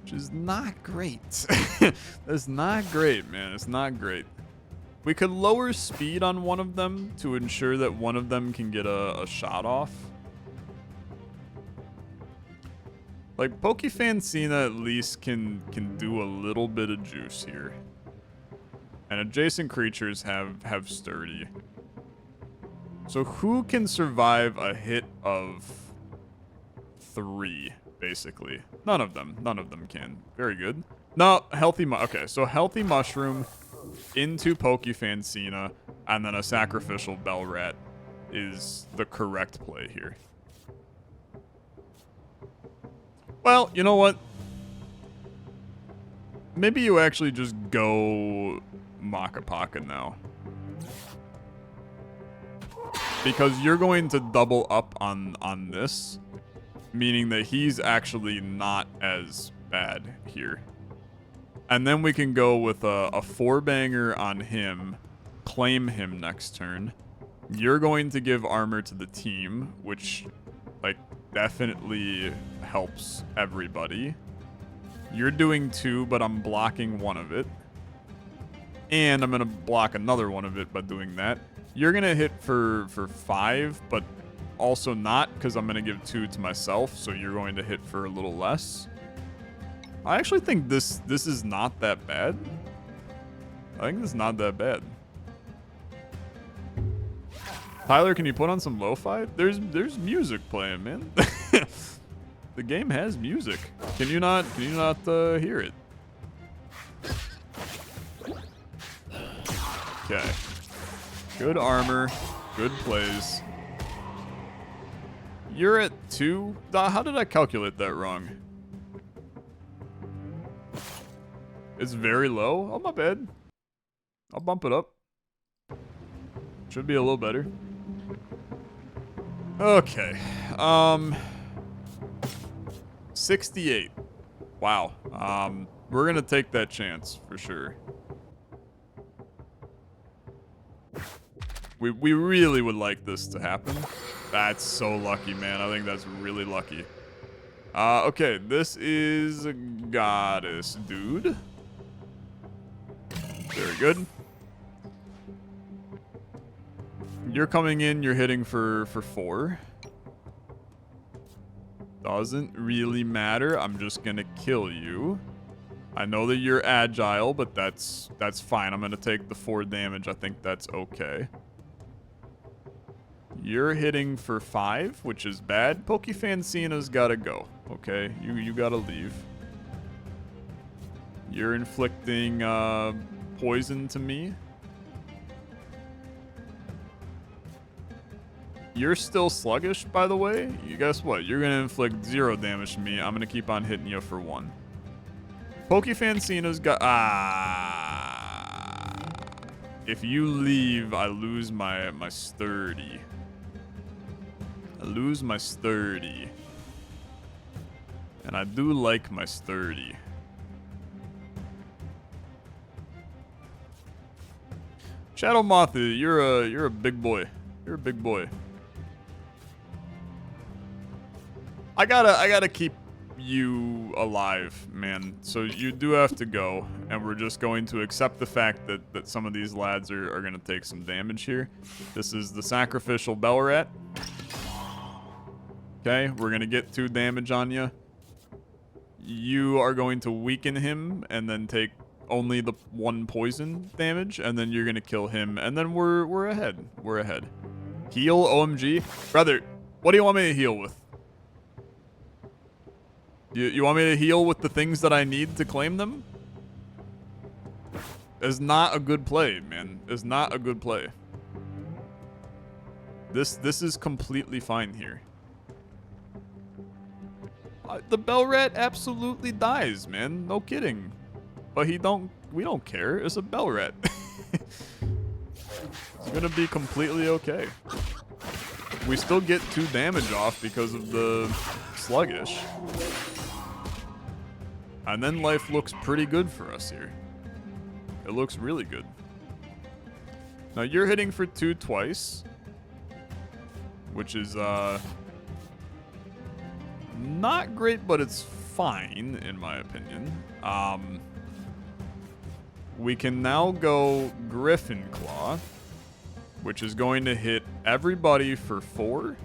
Which is not great. That's not great, man. It's not great. We could lower speed on one of them to ensure that one of them can get a shot off. Like, Pokefancina at least can do a little bit of juice here. And adjacent creatures have sturdy. So who can survive a hit of 3, basically? None of them. None of them can. Very good. No, okay, so Healthy Mushroom into Pokefancina, and then a Sacrificial Bell Rat is the correct play here. Well, you know what? Maybe you actually just go Maka Paka now. Because you're going to double up on this, meaning that he's actually not as bad here. And then we can go with a 4-banger on him, claim him next turn. You're going to give armor to the team, which, like, definitely helps everybody. You're doing 2, but I'm blocking one of it. And I'm going to block another one of it by doing that. You're going to hit for 5, but also not, because I'm going to give 2 to myself, so you're going to hit for a little less. I actually think this is not that bad. I think this is not that bad. Tyler, can you put on some lo-fi? There's music playing, man. The game has music. Can you not hear it? Okay. Good armor, good plays. You're at 2. How did I calculate that wrong? It's very low? Oh, my bad. I'll bump it up. Should be a little better. Okay. 68. Wow. We're gonna take that chance for sure. We really would like this to happen. That's so lucky, man. I think that's really lucky. Okay, this is a goddess, dude. Very good. You're coming in, you're hitting for 4. Doesn't really matter. I'm just gonna kill you. I know that you're agile, but that's fine. I'm gonna take the 4 damage. I think that's okay. You're hitting for 5, which is bad. Pokefancina's gotta go. Okay, you gotta leave. You're inflicting poison to me. You're still sluggish, by the way. You guess what? You're gonna inflict 0 damage to me. I'm gonna keep on hitting you for 1. Pokefancina's got... If you leave, I lose my sturdy. I lose my sturdy. And I do like my sturdy. Shadow Moth, you're a big boy. You're a big boy. I gotta keep you alive, man. So you do have to go, and we're just going to accept the fact that some of these lads are gonna take some damage here. This is the sacrificial bell rat. Okay, we're gonna get 2 damage on you. You are going to weaken him and then take only the 1 poison damage, and then you're gonna kill him, and then we're ahead. We're ahead. Heal, OMG, brother. What do you want me to heal with? You want me to heal with the things that I need to claim them? It's not a good play, man. It's not a good play. This is completely fine here. The bell rat absolutely dies, man. No kidding. But we don't care. It's a bell rat. It's gonna be completely okay. We still get 2 damage off because of the sluggish. And then life looks pretty good for us here. It looks really good. Now you're hitting for 2 twice, which is not great, but it's fine in my opinion. We can now go Griffin Claw, which is going to hit everybody for 4.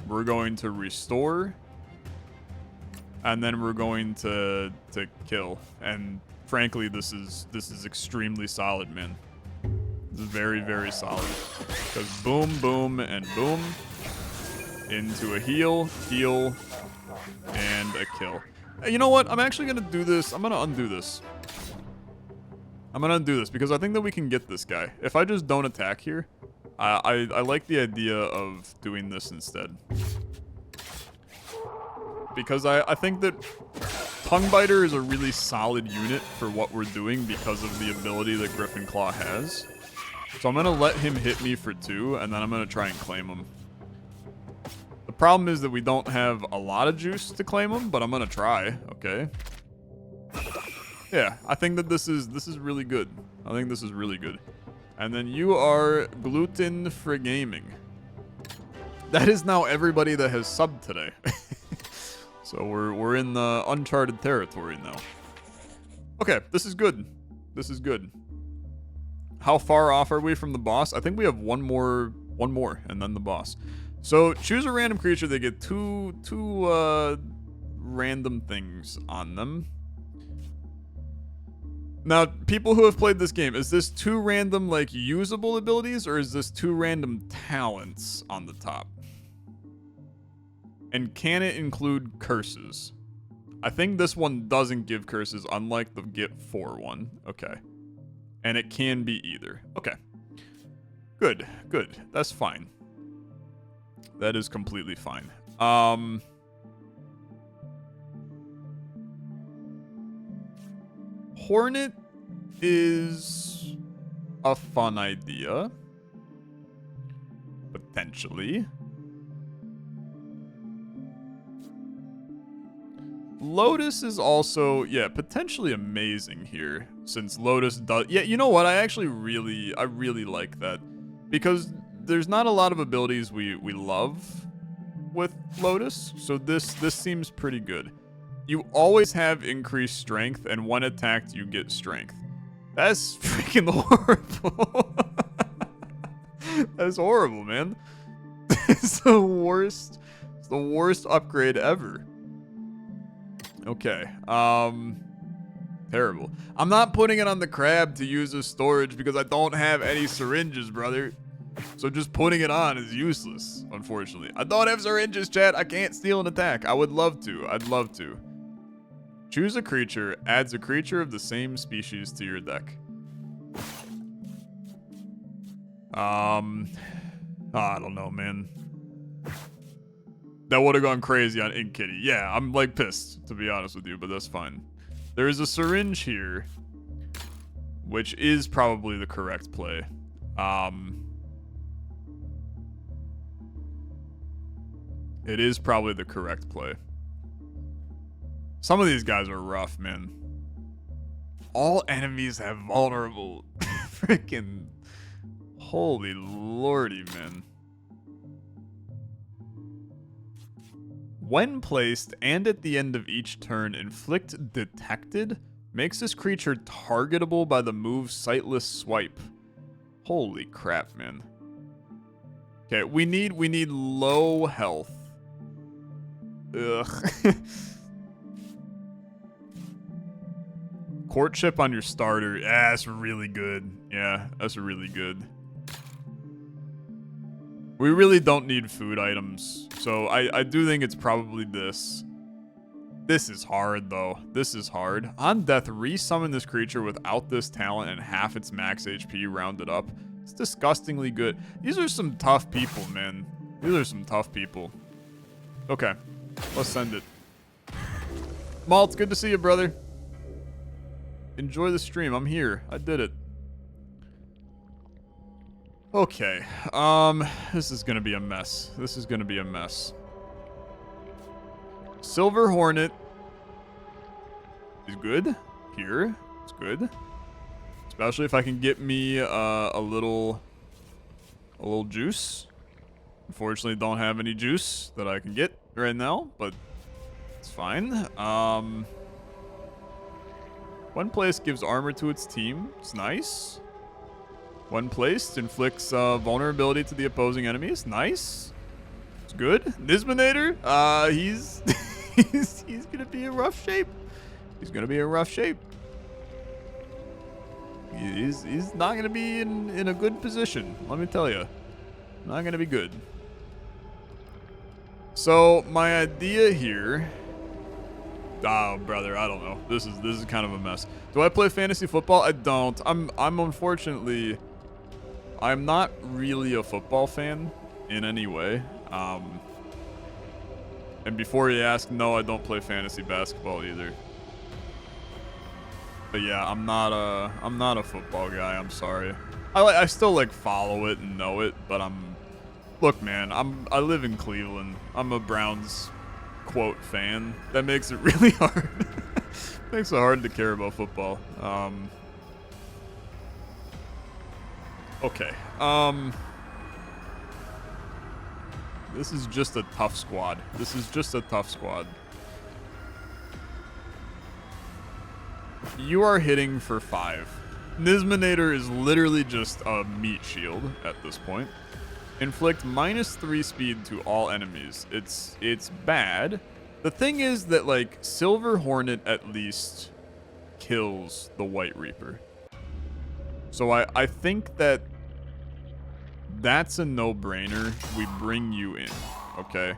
We're going to restore. And then we're going to kill. And frankly, this is extremely solid, man. This is very, very solid. Because boom, boom, and boom. Into a heal, and a kill. Hey, you know what? I'm actually going to do this. I'm going to undo this. I'm going to undo this because I think that we can get this guy. If I just don't attack here, I like the idea of doing this instead. Because I think that Tongue Biter is a really solid unit for what we're doing because of the ability that Griffin Claw has. So I'm going to let him hit me for 2, and then I'm going to try and claim him. The problem is that we don't have a lot of juice to claim him, but I'm going to try, okay? Yeah, I think that this is really good. I think this is really good. And then you are Gluten for Gaming. That is now everybody that has subbed today. So we're in the uncharted territory now. Okay, this is good. This is good. How far off are we from the boss? I think we have one more, and then the boss. So choose a random creature. They get two random things on them. Now, people who have played this game, is this 2 random, like, usable abilities, or is this 2 random talents on the top? And can it include curses? I think this one doesn't give curses, unlike the Get 4 one. Okay. And it can be either. Okay. Good, good. That's fine. That is completely fine. Hornet is a fun idea. Potentially. Lotus is also, yeah, potentially amazing here. Since Lotus does... Yeah, you know what? I really like that. Because there's not a lot of abilities we love with Lotus. So this seems pretty good. You always have increased strength, and when attacked, you get strength. That's freaking horrible. That's horrible, man. It's the worst. It's the worst upgrade ever. Okay. Terrible. I'm not putting it on the crab to use as storage because I don't have any syringes, brother. So just putting it on is useless, unfortunately. I don't have syringes, chat. I can't steal an attack. I would love to. I'd love to. Choose a creature. Adds a creature of the same species to your deck. I don't know, man. That would have gone crazy on Ink Kitty. Yeah, I'm like pissed, to be honest with you, but that's fine. There is a syringe here, which is probably the correct play. It is probably the correct play. Some of these guys are rough, man. All enemies have vulnerable. Freaking holy lordy, man. When placed and at the end of each turn, inflict detected makes this creature targetable by the move sightless swipe. Holy crap, man. Okay, we need low health. Ugh. Courtship on your starter. Yeah, that's really good. Yeah, that's really good. We really don't need food items. So I do think it's probably this. This is hard, though. This is hard. On death, resummon this creature without this talent and half its max HP rounded up. It's disgustingly good. These are some tough people, man. These are some tough people. Okay. Let's send it. Malt, good to see you, brother. Enjoy the stream. I'm here. I did it. Okay. This is gonna be a mess. This is gonna be a mess. Silver Hornet is good. Here. It's good. Especially if I can get me a little juice. Unfortunately, don't have any juice that I can get right now, but it's fine. When placed, gives armor to its team. It's nice. When placed, inflicts vulnerability to the opposing enemies. Nice. It's good. Nisminator, he's he's gonna be in rough shape. He's gonna be in rough shape. He's not gonna be in a good position. Let me tell you, not gonna be good. So my idea here. Oh, brother, I don't know. This is kind of a mess. Do I play fantasy football? I don't. I'm unfortunately, I'm not really a football fan in any way. And before you ask, no, I don't play fantasy basketball either. But yeah, I'm not a football guy. I'm sorry. I still like follow it and know it, but look, man, I live in Cleveland. I'm a Browns quote fan. That makes it really hard. Makes it hard to care about football. Okay. This is just a tough squad. This is just a tough squad. You are hitting for 5. Nisminator is literally just a meat shield at this point. Inflict -3 speed to all enemies. It's bad. The thing is that, like, Silver Hornet at least kills the White Reaper. So I think that's a no-brainer. We bring you in, okay?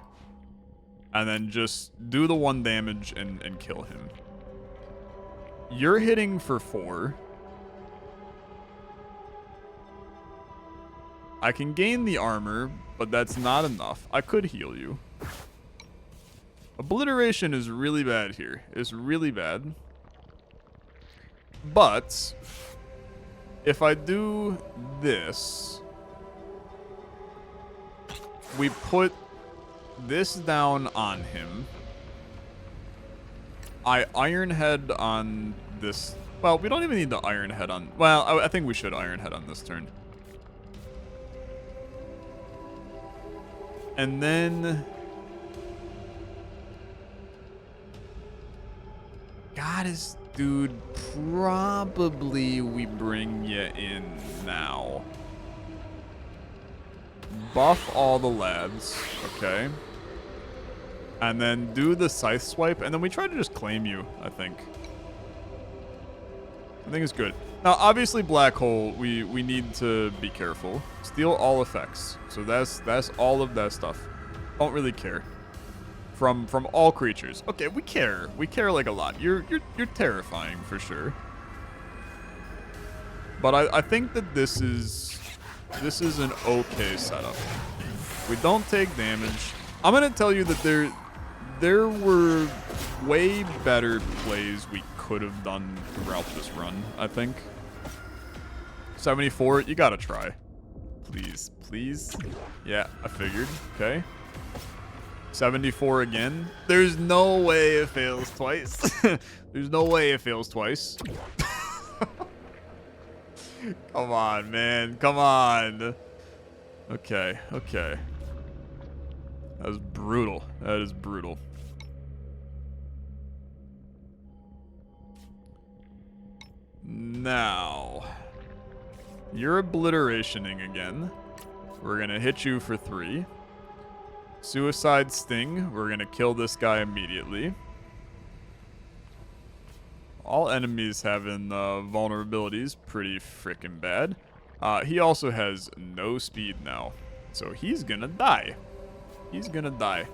And then just do the 1 damage and kill him. You're hitting for 4. I can gain the armor, but that's not enough. I could heal you. Obliteration is really bad here. It's really bad. But if I do this, we put this down on him. I Iron Head on this. Well, we don't even need the Iron Head on. Well, I think we should Iron Head on this turn. And then Goddess, dude, probably we bring you in now. Buff all the lads, okay. And then do the scythe swipe, and then we try to just claim you, I think. I think it's good. Now, obviously, Black Hole, we need to be careful. Steal all effects. So that's all of that stuff. Don't really care. From all creatures. Okay, we care. We care like a lot. You're terrifying for sure. But I think that this is an okay setup. We don't take damage. I'm gonna tell you that there were way better plays we could have done throughout this run, I think. 74, you gotta try. Please, please. Yeah, I figured. Okay. 74 again. There's no way it fails twice. There's no way it fails twice. Come on, man. Come on. Okay, okay. That was brutal. That is brutal. Now, you're obliterationing again. We're gonna hit you for 3. Suicide Sting. We're gonna kill this guy immediately. All enemies having vulnerabilities, pretty freaking bad. He also has no speed now, so he's gonna die. He's gonna die.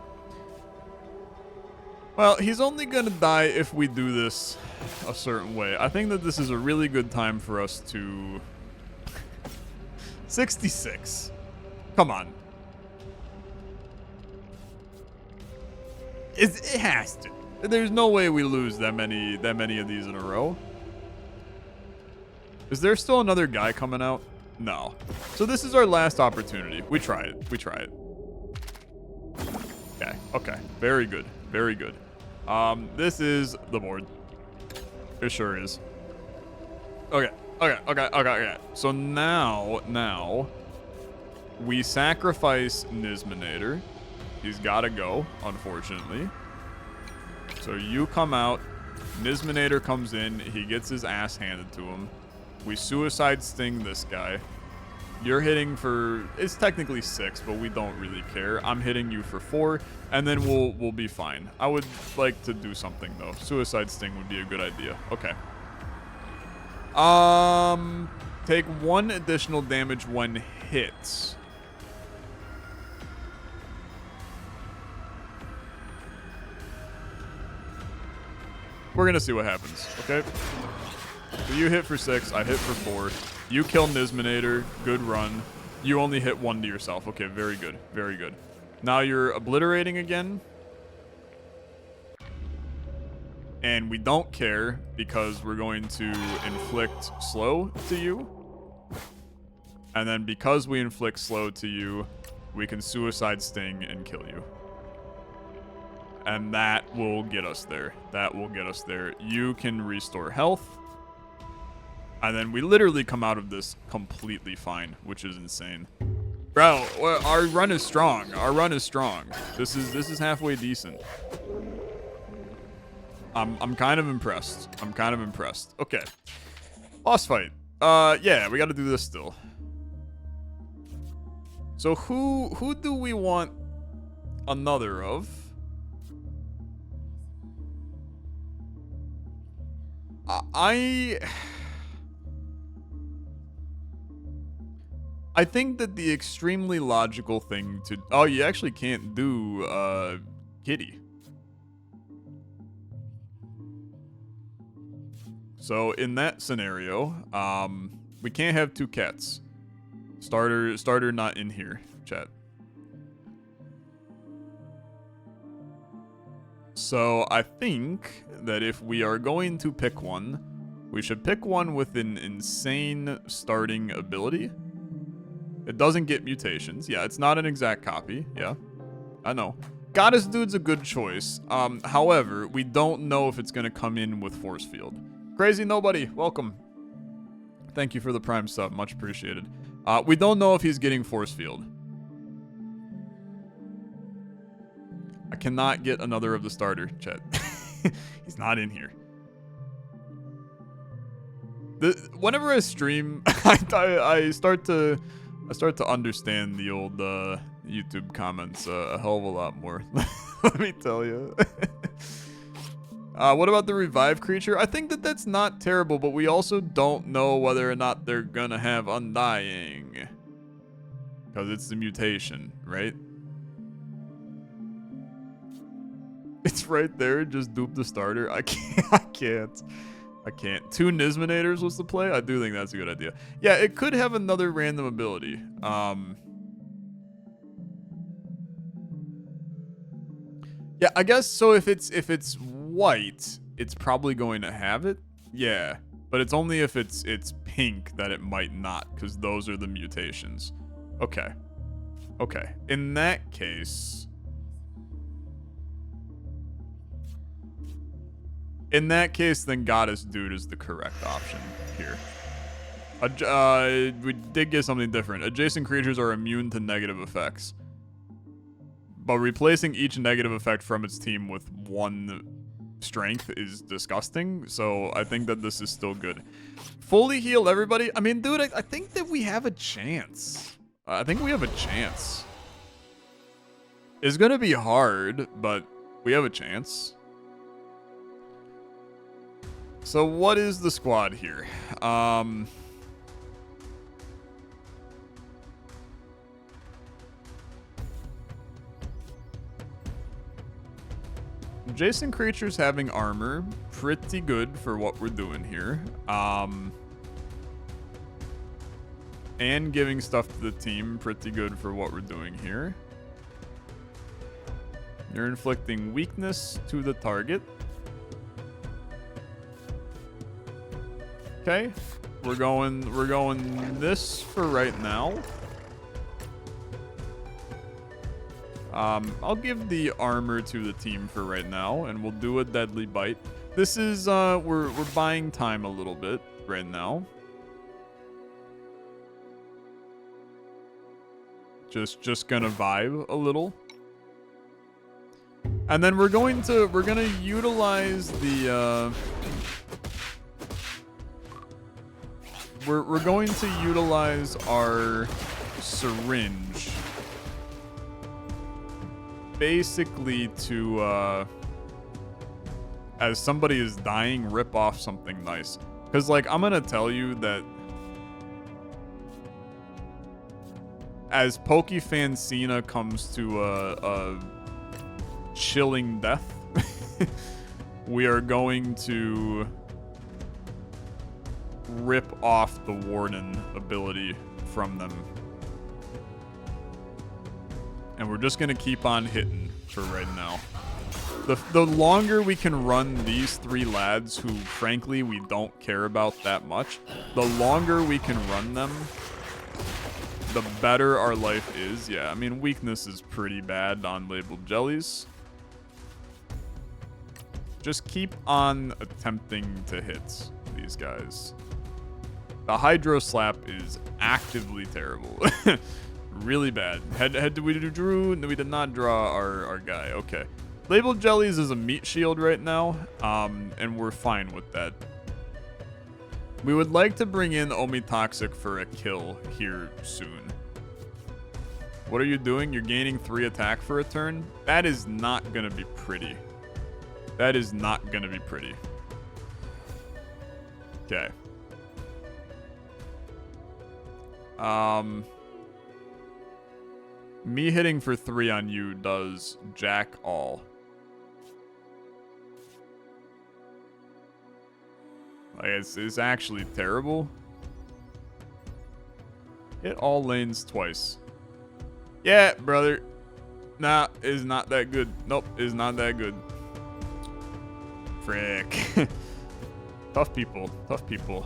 Well, he's only gonna die if we do this a certain way. I think that this is a really good time for us to... 66. Come on. It has to. There's no way we lose that many of these in a row. Is there still another guy coming out? No. So this is our last opportunity. We try it. We try it. Okay. Okay. Very good. Very good. This is the board. It sure is. Okay. Okay. Okay. Okay. Okay. So now we sacrifice Nisminator. He's got to go, unfortunately. So you come out. Nisminator comes in. He gets his ass handed to him. We suicide sting this guy. You're hitting for... It's technically 6, but we don't really care. I'm hitting you for 4, and then we'll be fine. I would like to do something, though. Suicide sting would be a good idea. Okay. Take 1 additional damage when hit. We're gonna see what happens, okay? So you hit for 6, I hit for 4. You kill Nisminator, good run. You only hit 1 to yourself. Okay, very good, very good. Now you're obliterating again. And we don't care because we're going to inflict slow to you. And then because we inflict slow to you, we can suicide sting and kill you. And that will get us there. That will get us there. You can restore health. And then we literally come out of this completely fine, which is insane. Bro, our run is strong. Our run is strong. This is halfway decent. I'm kind of impressed. I'm kind of impressed. Okay. Boss fight. Yeah, we got to do this still. So who do we want another of? I think that the extremely logical thing to... Oh, you actually can't do Kitty. So in that scenario, we can't have 2 cats. Starter not in here, chat. So I think that if we are going to pick one, we should pick one with an insane starting ability. It doesn't get mutations. Yeah, it's not an exact copy. Yeah, I know. Goddess Dude's a good choice. However, we don't know if it's going to come in with Force Field. Crazy Nobody, welcome. Thank you for the Prime sub. Much appreciated. We don't know if he's getting Force Field. I cannot get another of the starter, chat. He's not in here. Whenever I stream, I start to understand the old YouTube comments a hell of a lot more. Let me tell you. What about the revive creature? I think that that's not terrible, but we also don't know whether or not they're gonna have Undying. Because it's the mutation, right? It's right there, just dupe the starter. I can't. 2 Nisminators was the play? I do think that's a good idea. Yeah, it could have another random ability. Yeah, I guess so. If it's white, it's probably going to have it. Yeah, but it's only if it's pink that it might not, because those are the mutations. Okay. In that case, then Goddess Dude is the correct option here. We did get something different. Adjacent creatures are immune to negative effects. But replacing each negative effect from its team with 1 strength is disgusting, so I think that this is still good. Fully heal everybody? I mean, dude, I think that we have a chance. It's gonna be hard, but we have a chance. So what is the squad here? Adjacent creatures having armor, pretty good for what we're doing here. And giving stuff to the team, pretty good for what we're doing here. You're inflicting weakness to the target. Okay, we're going this for right now. I'll give the armor to the team for right now, and we'll do a deadly bite. This is we're buying time a little bit right now. Just gonna vibe a little. And then we're gonna utilize the we're going to utilize our syringe basically to as somebody is dying, rip off something nice. Because like I'm gonna tell you that as Pokefancina comes to a chilling death, we are going to rip off the Warden ability from them. And we're just gonna keep on hitting for right now. The longer we can run these 3 lads, who frankly we don't care about that much, the longer we can run them, the better our life is. Yeah, I mean, weakness is pretty bad on labeled jellies. Just keep on attempting to hit these guys. The Hydro Slap is actively terrible. Really bad. We did not draw our guy. Okay. Labeled jellies is a meat shield right now, and we're fine with that. We would like to bring in Omitoxic for a kill here soon. What are you doing? You're gaining 3 attack for a turn? That is not gonna be pretty. That is not gonna be pretty. Okay. Me hitting for 3 on you does jack all. Like, it's actually terrible. Hit all lanes twice. Yeah, brother. Nah, is not that good. Nope, is not that good. Frick. Tough people. Tough people.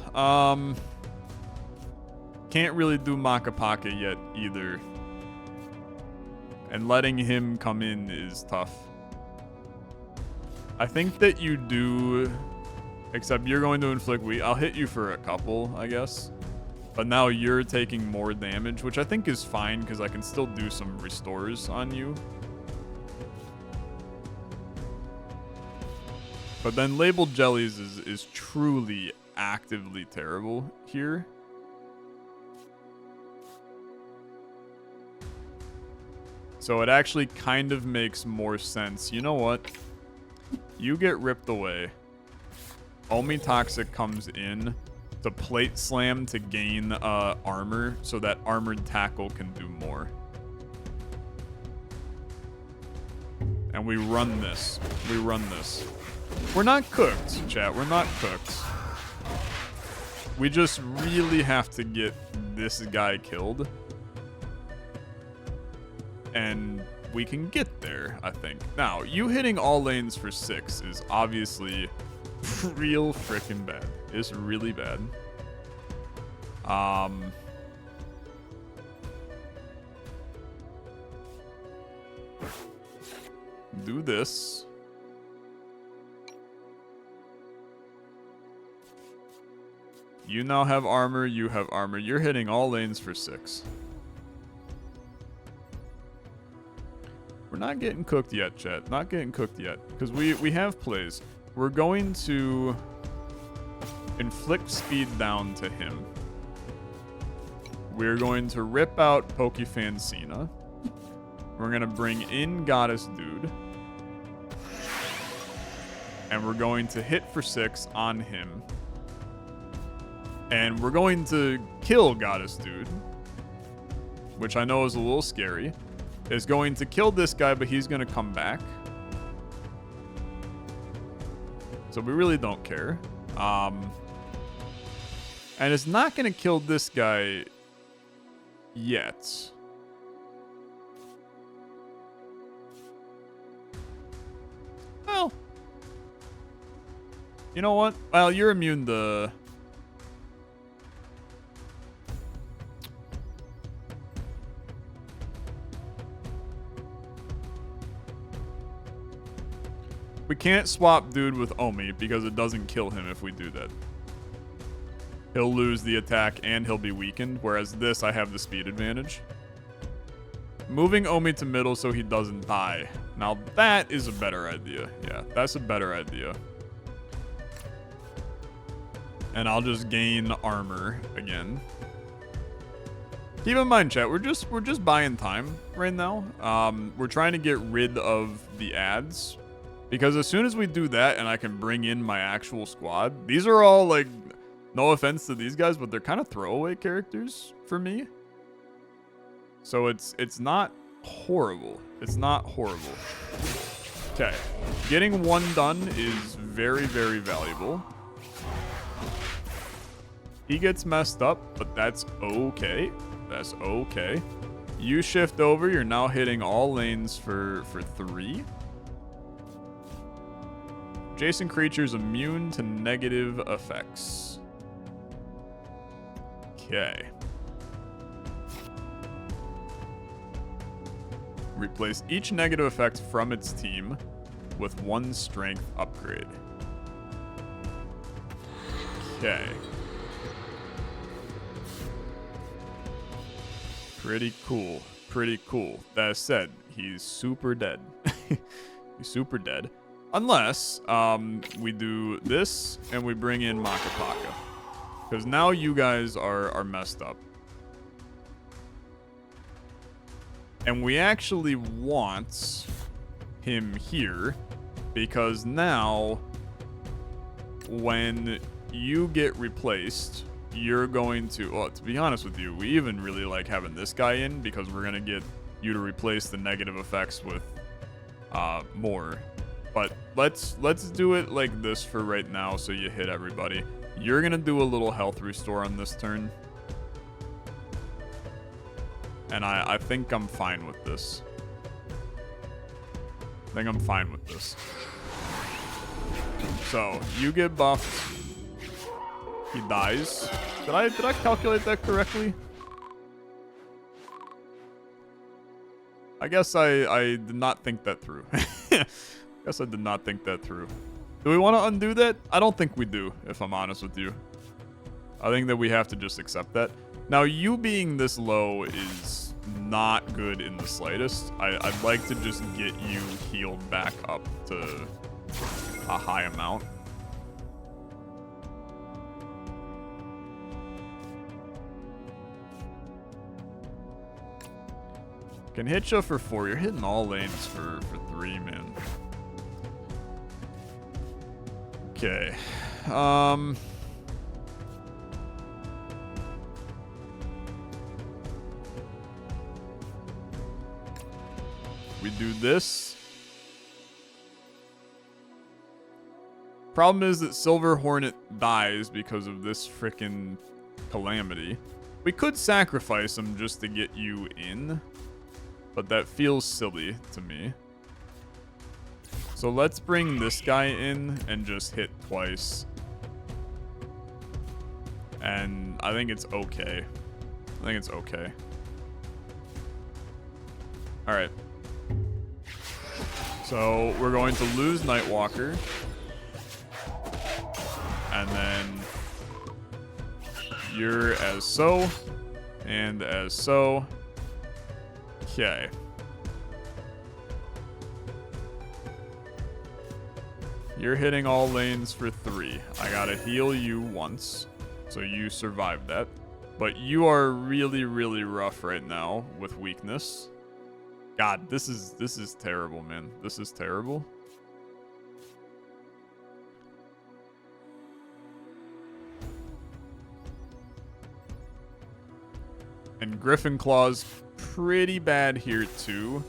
Can't really do Makapaka yet either. And letting him come in is tough. I think that you do, except you're going to inflict weak. I'll hit you for a couple, I guess. But now you're taking more damage, which I think is fine because I can still do some restores on you. But then labeled jellies is truly actively terrible here. So it actually kind of makes more sense. You know what? You get ripped away. Omi Toxic comes in to plate slam to gain armor so that armored tackle can do more. And we run this. We run this. We're not cooked, chat. We're not cooked. We just really have to get this guy killed. And we can get there, I think. Now, you hitting all lanes for 6 is obviously real freaking bad. It's really bad. Do this. You now have armor, you have armor. You're hitting all lanes for 6. We're not getting cooked yet, chat. Not getting cooked yet. Because we have plays. We're going to inflict speed down to him. We're going to rip out Pokefancina. We're going to bring in Goddess Dude. And we're going to hit for 6 on him. And we're going to kill Goddess Dude. Which I know is a little scary. Is going to kill this guy, but he's going to come back. So we really don't care. And it's not going to kill this guy yet. Well, you know what? Well, you're immune to... We can't swap dude with Omi because it doesn't kill him if we do that. He'll lose the attack and he'll be weakened, whereas this, I have the speed advantage. Moving Omi to middle so he doesn't die. Now that is a better idea. Yeah, that's a better idea. And I'll just gain armor again. Keep in mind, chat, we're just buying time right now. We're trying to get rid of the ads. Because as soon as we do that and I can bring in my actual squad, these are all, like, no offense to these guys, but they're kind of throwaway characters for me. So it's not horrible. It's not horrible. Okay. Getting one done is very, very valuable. He gets messed up, but that's okay. That's okay. You shift over. You're now hitting all lanes for 3. Adjacent creatures immune to negative effects. Okay. Replace each negative effect from its team with 1 strength upgrade. Okay. Pretty cool. Pretty cool. That said, he's super dead. He's super dead. Unless we do this and we bring in Makapaka. Because now you guys are messed up. And we actually want him here. Because now, when you get replaced, you're going to... Well, to be honest with you, we even really like having this guy in. Because we're going to get you to replace the negative effects with more. But let's do it like this for right now so you hit everybody. You're going to do a little health restore on this turn. And I think I'm fine with this. I think I'm fine with this. So, you get buffed. He dies. Did I calculate that correctly? I guess I did not think that through. Guess I did not think that through. Do we want to undo that? I don't think we do, if I'm honest with you. I think that we have to just accept that. Now, you being this low is not good in the slightest. I'd like to just get you healed back up to a high amount. Can hit you for 4. You're hitting all lanes for 3, man. Okay. We do this. Problem is that Silver Hornet dies because of this frickin' calamity. We could sacrifice him just to get you in, but that feels silly to me. So let's bring this guy in and just hit twice. And I think it's okay. I think it's okay. Alright. So we're going to lose Nightwalker. And then you're as so. And as so. Okay. You're hitting all lanes for 3. I gotta heal you once, so you survived that. But you are really, really rough right now with weakness. God, this is terrible, man. This is terrible. And Griffin Claw's pretty bad here too.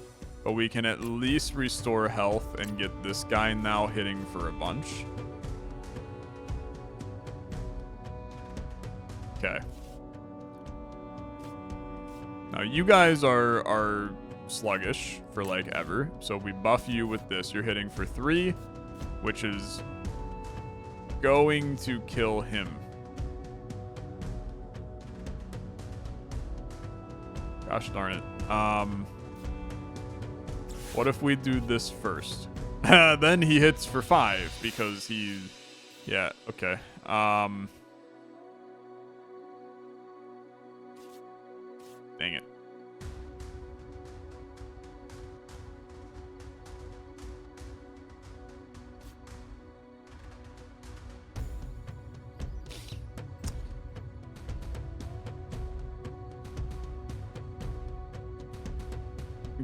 But we can at least restore health and get this guy now hitting for a bunch. Okay. Now you guys are sluggish for like ever. So we buff you with this. You're hitting for 3, which is going to kill him. Gosh darn it. What if we do this first? Then he hits for 5 because he... Yeah, okay. Dang it.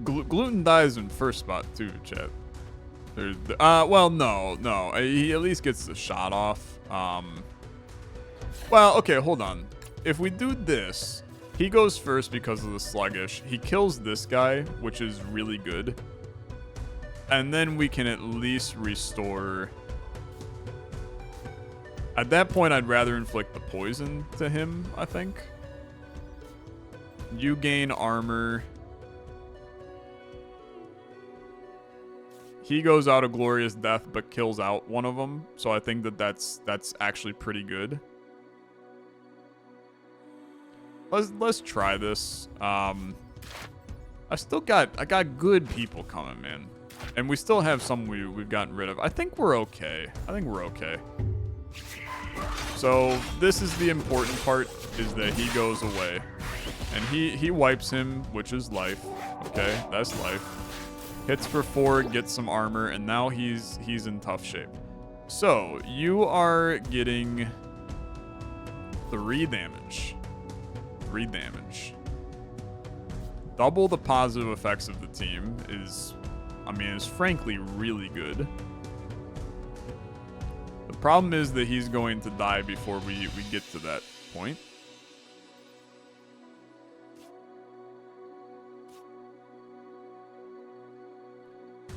Gluten dies in first spot too, chat. Well, no. He at least gets the shot off. Well, okay, hold on. If we do this, he goes first because of the sluggish. He kills this guy, which is really good. And then we can at least restore. At that point, I'd rather inflict the poison to him, I think. You gain armor. He goes out a glorious death, but kills out one of them. So I think that that's actually pretty good. Let's try this. I got good people coming, man, and we still have some we've gotten rid of. I think we're okay. So this is the important part, is that he goes away, and he wipes him, which is life. Okay, that's life. Hits for 4, gets some armor, and now he's in tough shape. So you are getting 3 damage. 3 damage. Double the positive effects of the team is frankly really good. The problem is that he's going to die before we get to that point.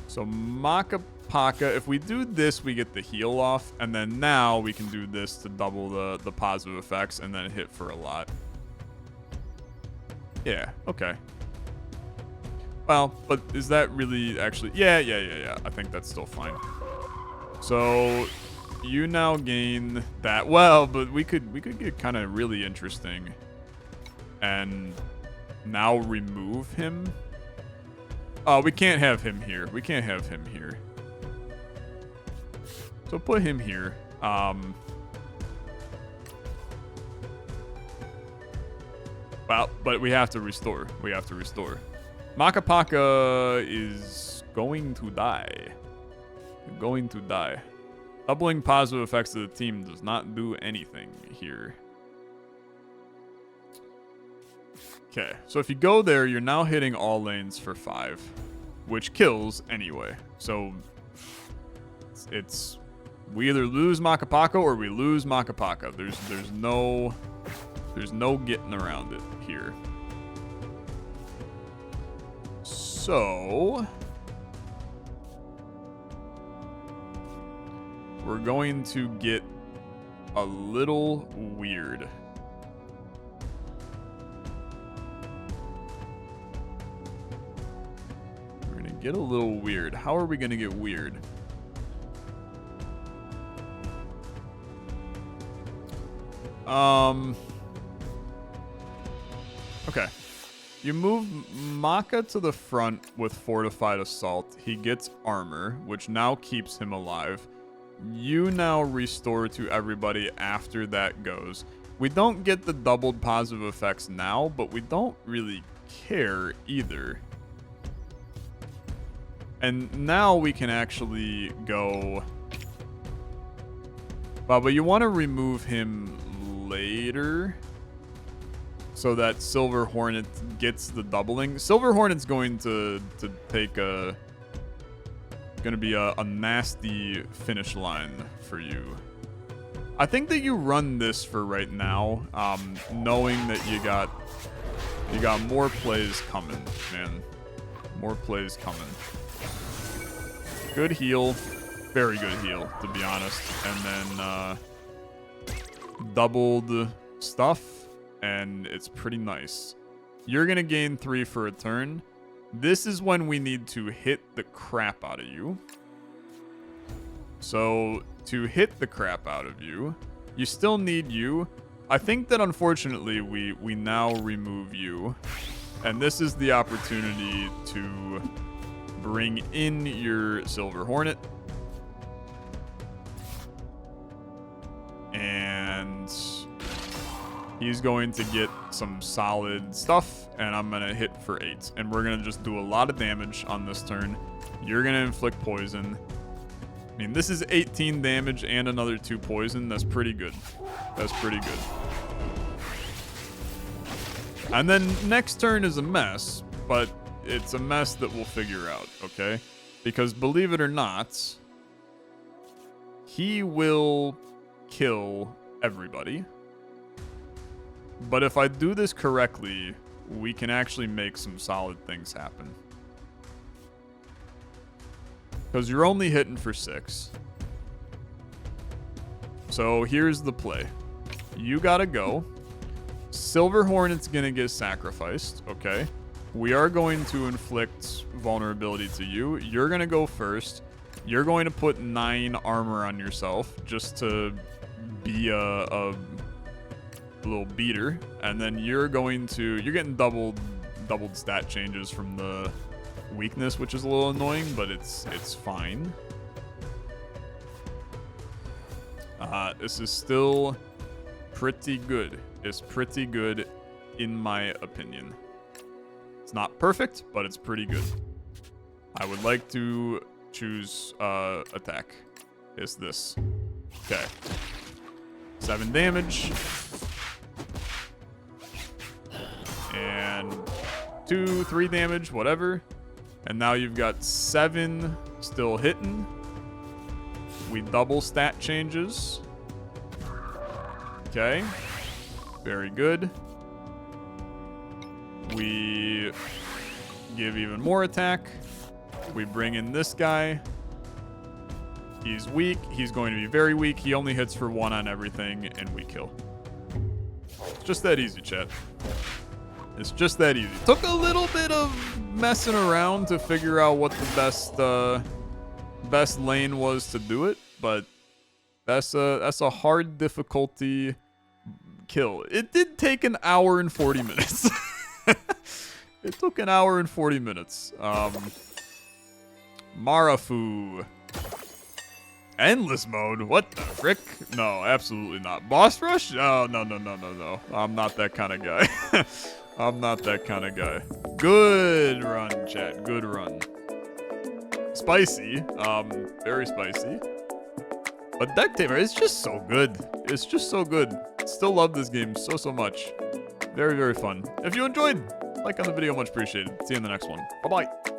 So Maka Paka, if we do this, we get the heal off, and then now we can do this to double the positive effects and then hit for a lot. Yeah, okay. Well, but is that really actually... Yeah. I think that's still fine. So, you now gain that. Well, but we could get kind of really interesting. And now remove him. Oh, we can't have him here. We can't have him here. So put him here. Well, but we have to restore. We have to restore. Makapaka is going to die. Going to die. Doubling positive effects to the team does not do anything here. Okay, so if you go there, you're now hitting all lanes for 5, which kills anyway. So it's we either lose Makapaka or we lose Makapaka. There's no getting around it here. So we're going to get a little weird. We're gonna get a little weird. How are we gonna get weird? Okay. You move Maka to the front with Fortified Assault. He gets armor, which now keeps him alive. You now restore to everybody after that goes. We don't get the doubled positive effects now, but we don't really care either. And now we can actually go... Well, but you want to remove him later so that Silver Hornet gets the doubling. Silver Hornet's going to take a... Gonna be a nasty finish line for you. I think that you run this for right now, knowing that you got more plays coming, man. More plays coming. Good heal. Very good heal, to be honest. And then doubled stuff, and it's pretty nice. You're gonna gain 3 for a turn. This is when we need to hit the crap out of you. So, to hit the crap out of you, you still need you. I think that unfortunately we now remove you. And this is the opportunity to bring in your Silver Hornet. And he's going to get some solid stuff, and I'm going to hit for 8. And we're going to just do a lot of damage on this turn. You're going to inflict poison. I mean, this is 18 damage and another 2 poison. That's pretty good. That's pretty good. And then next turn is a mess, but it's a mess that we'll figure out, okay? Because believe it or not, he will kill everybody. But if I do this correctly, we can actually make some solid things happen. Because you're only hitting for 6. So here's the play. You gotta go. Silver Hornet's gonna get sacrificed, okay? We are going to inflict vulnerability to you. You're gonna go first. You're going to put 9 armor on yourself just to be a little beater. And then you're getting doubled stat changes from the weakness, which is a little annoying, but it's fine. This is still pretty good. It's pretty good in my opinion. It's not perfect, but it's pretty good. I would like to choose attack. It's this. Okay. 7 damage. And 2, 3 damage, whatever. And now you've got 7 still hitting. We double stat changes. Okay. Very good. We give even more attack. We bring in this guy. He's weak. He's going to be very weak. He only hits for 1 on everything, and we kill. It's just that easy, chat. It's just that easy. Took a little bit of messing around to figure out what the best lane was to do it, but that's a hard difficulty kill. It did take an hour and 40 minutes. It took an hour and 40 minutes. Marafu. Endless mode? What the frick? No, absolutely not. Boss rush? Oh, no, no, no, no, no. I'm not that kind of guy. I'm not that kind of guy. Good run, chat. Good run. Spicy. Very spicy. But Decktamer is just so good. It's just so good. Still love this game so much. Very, very fun. If you enjoyed, like on the video, much appreciated. See you in the next one. Bye-bye.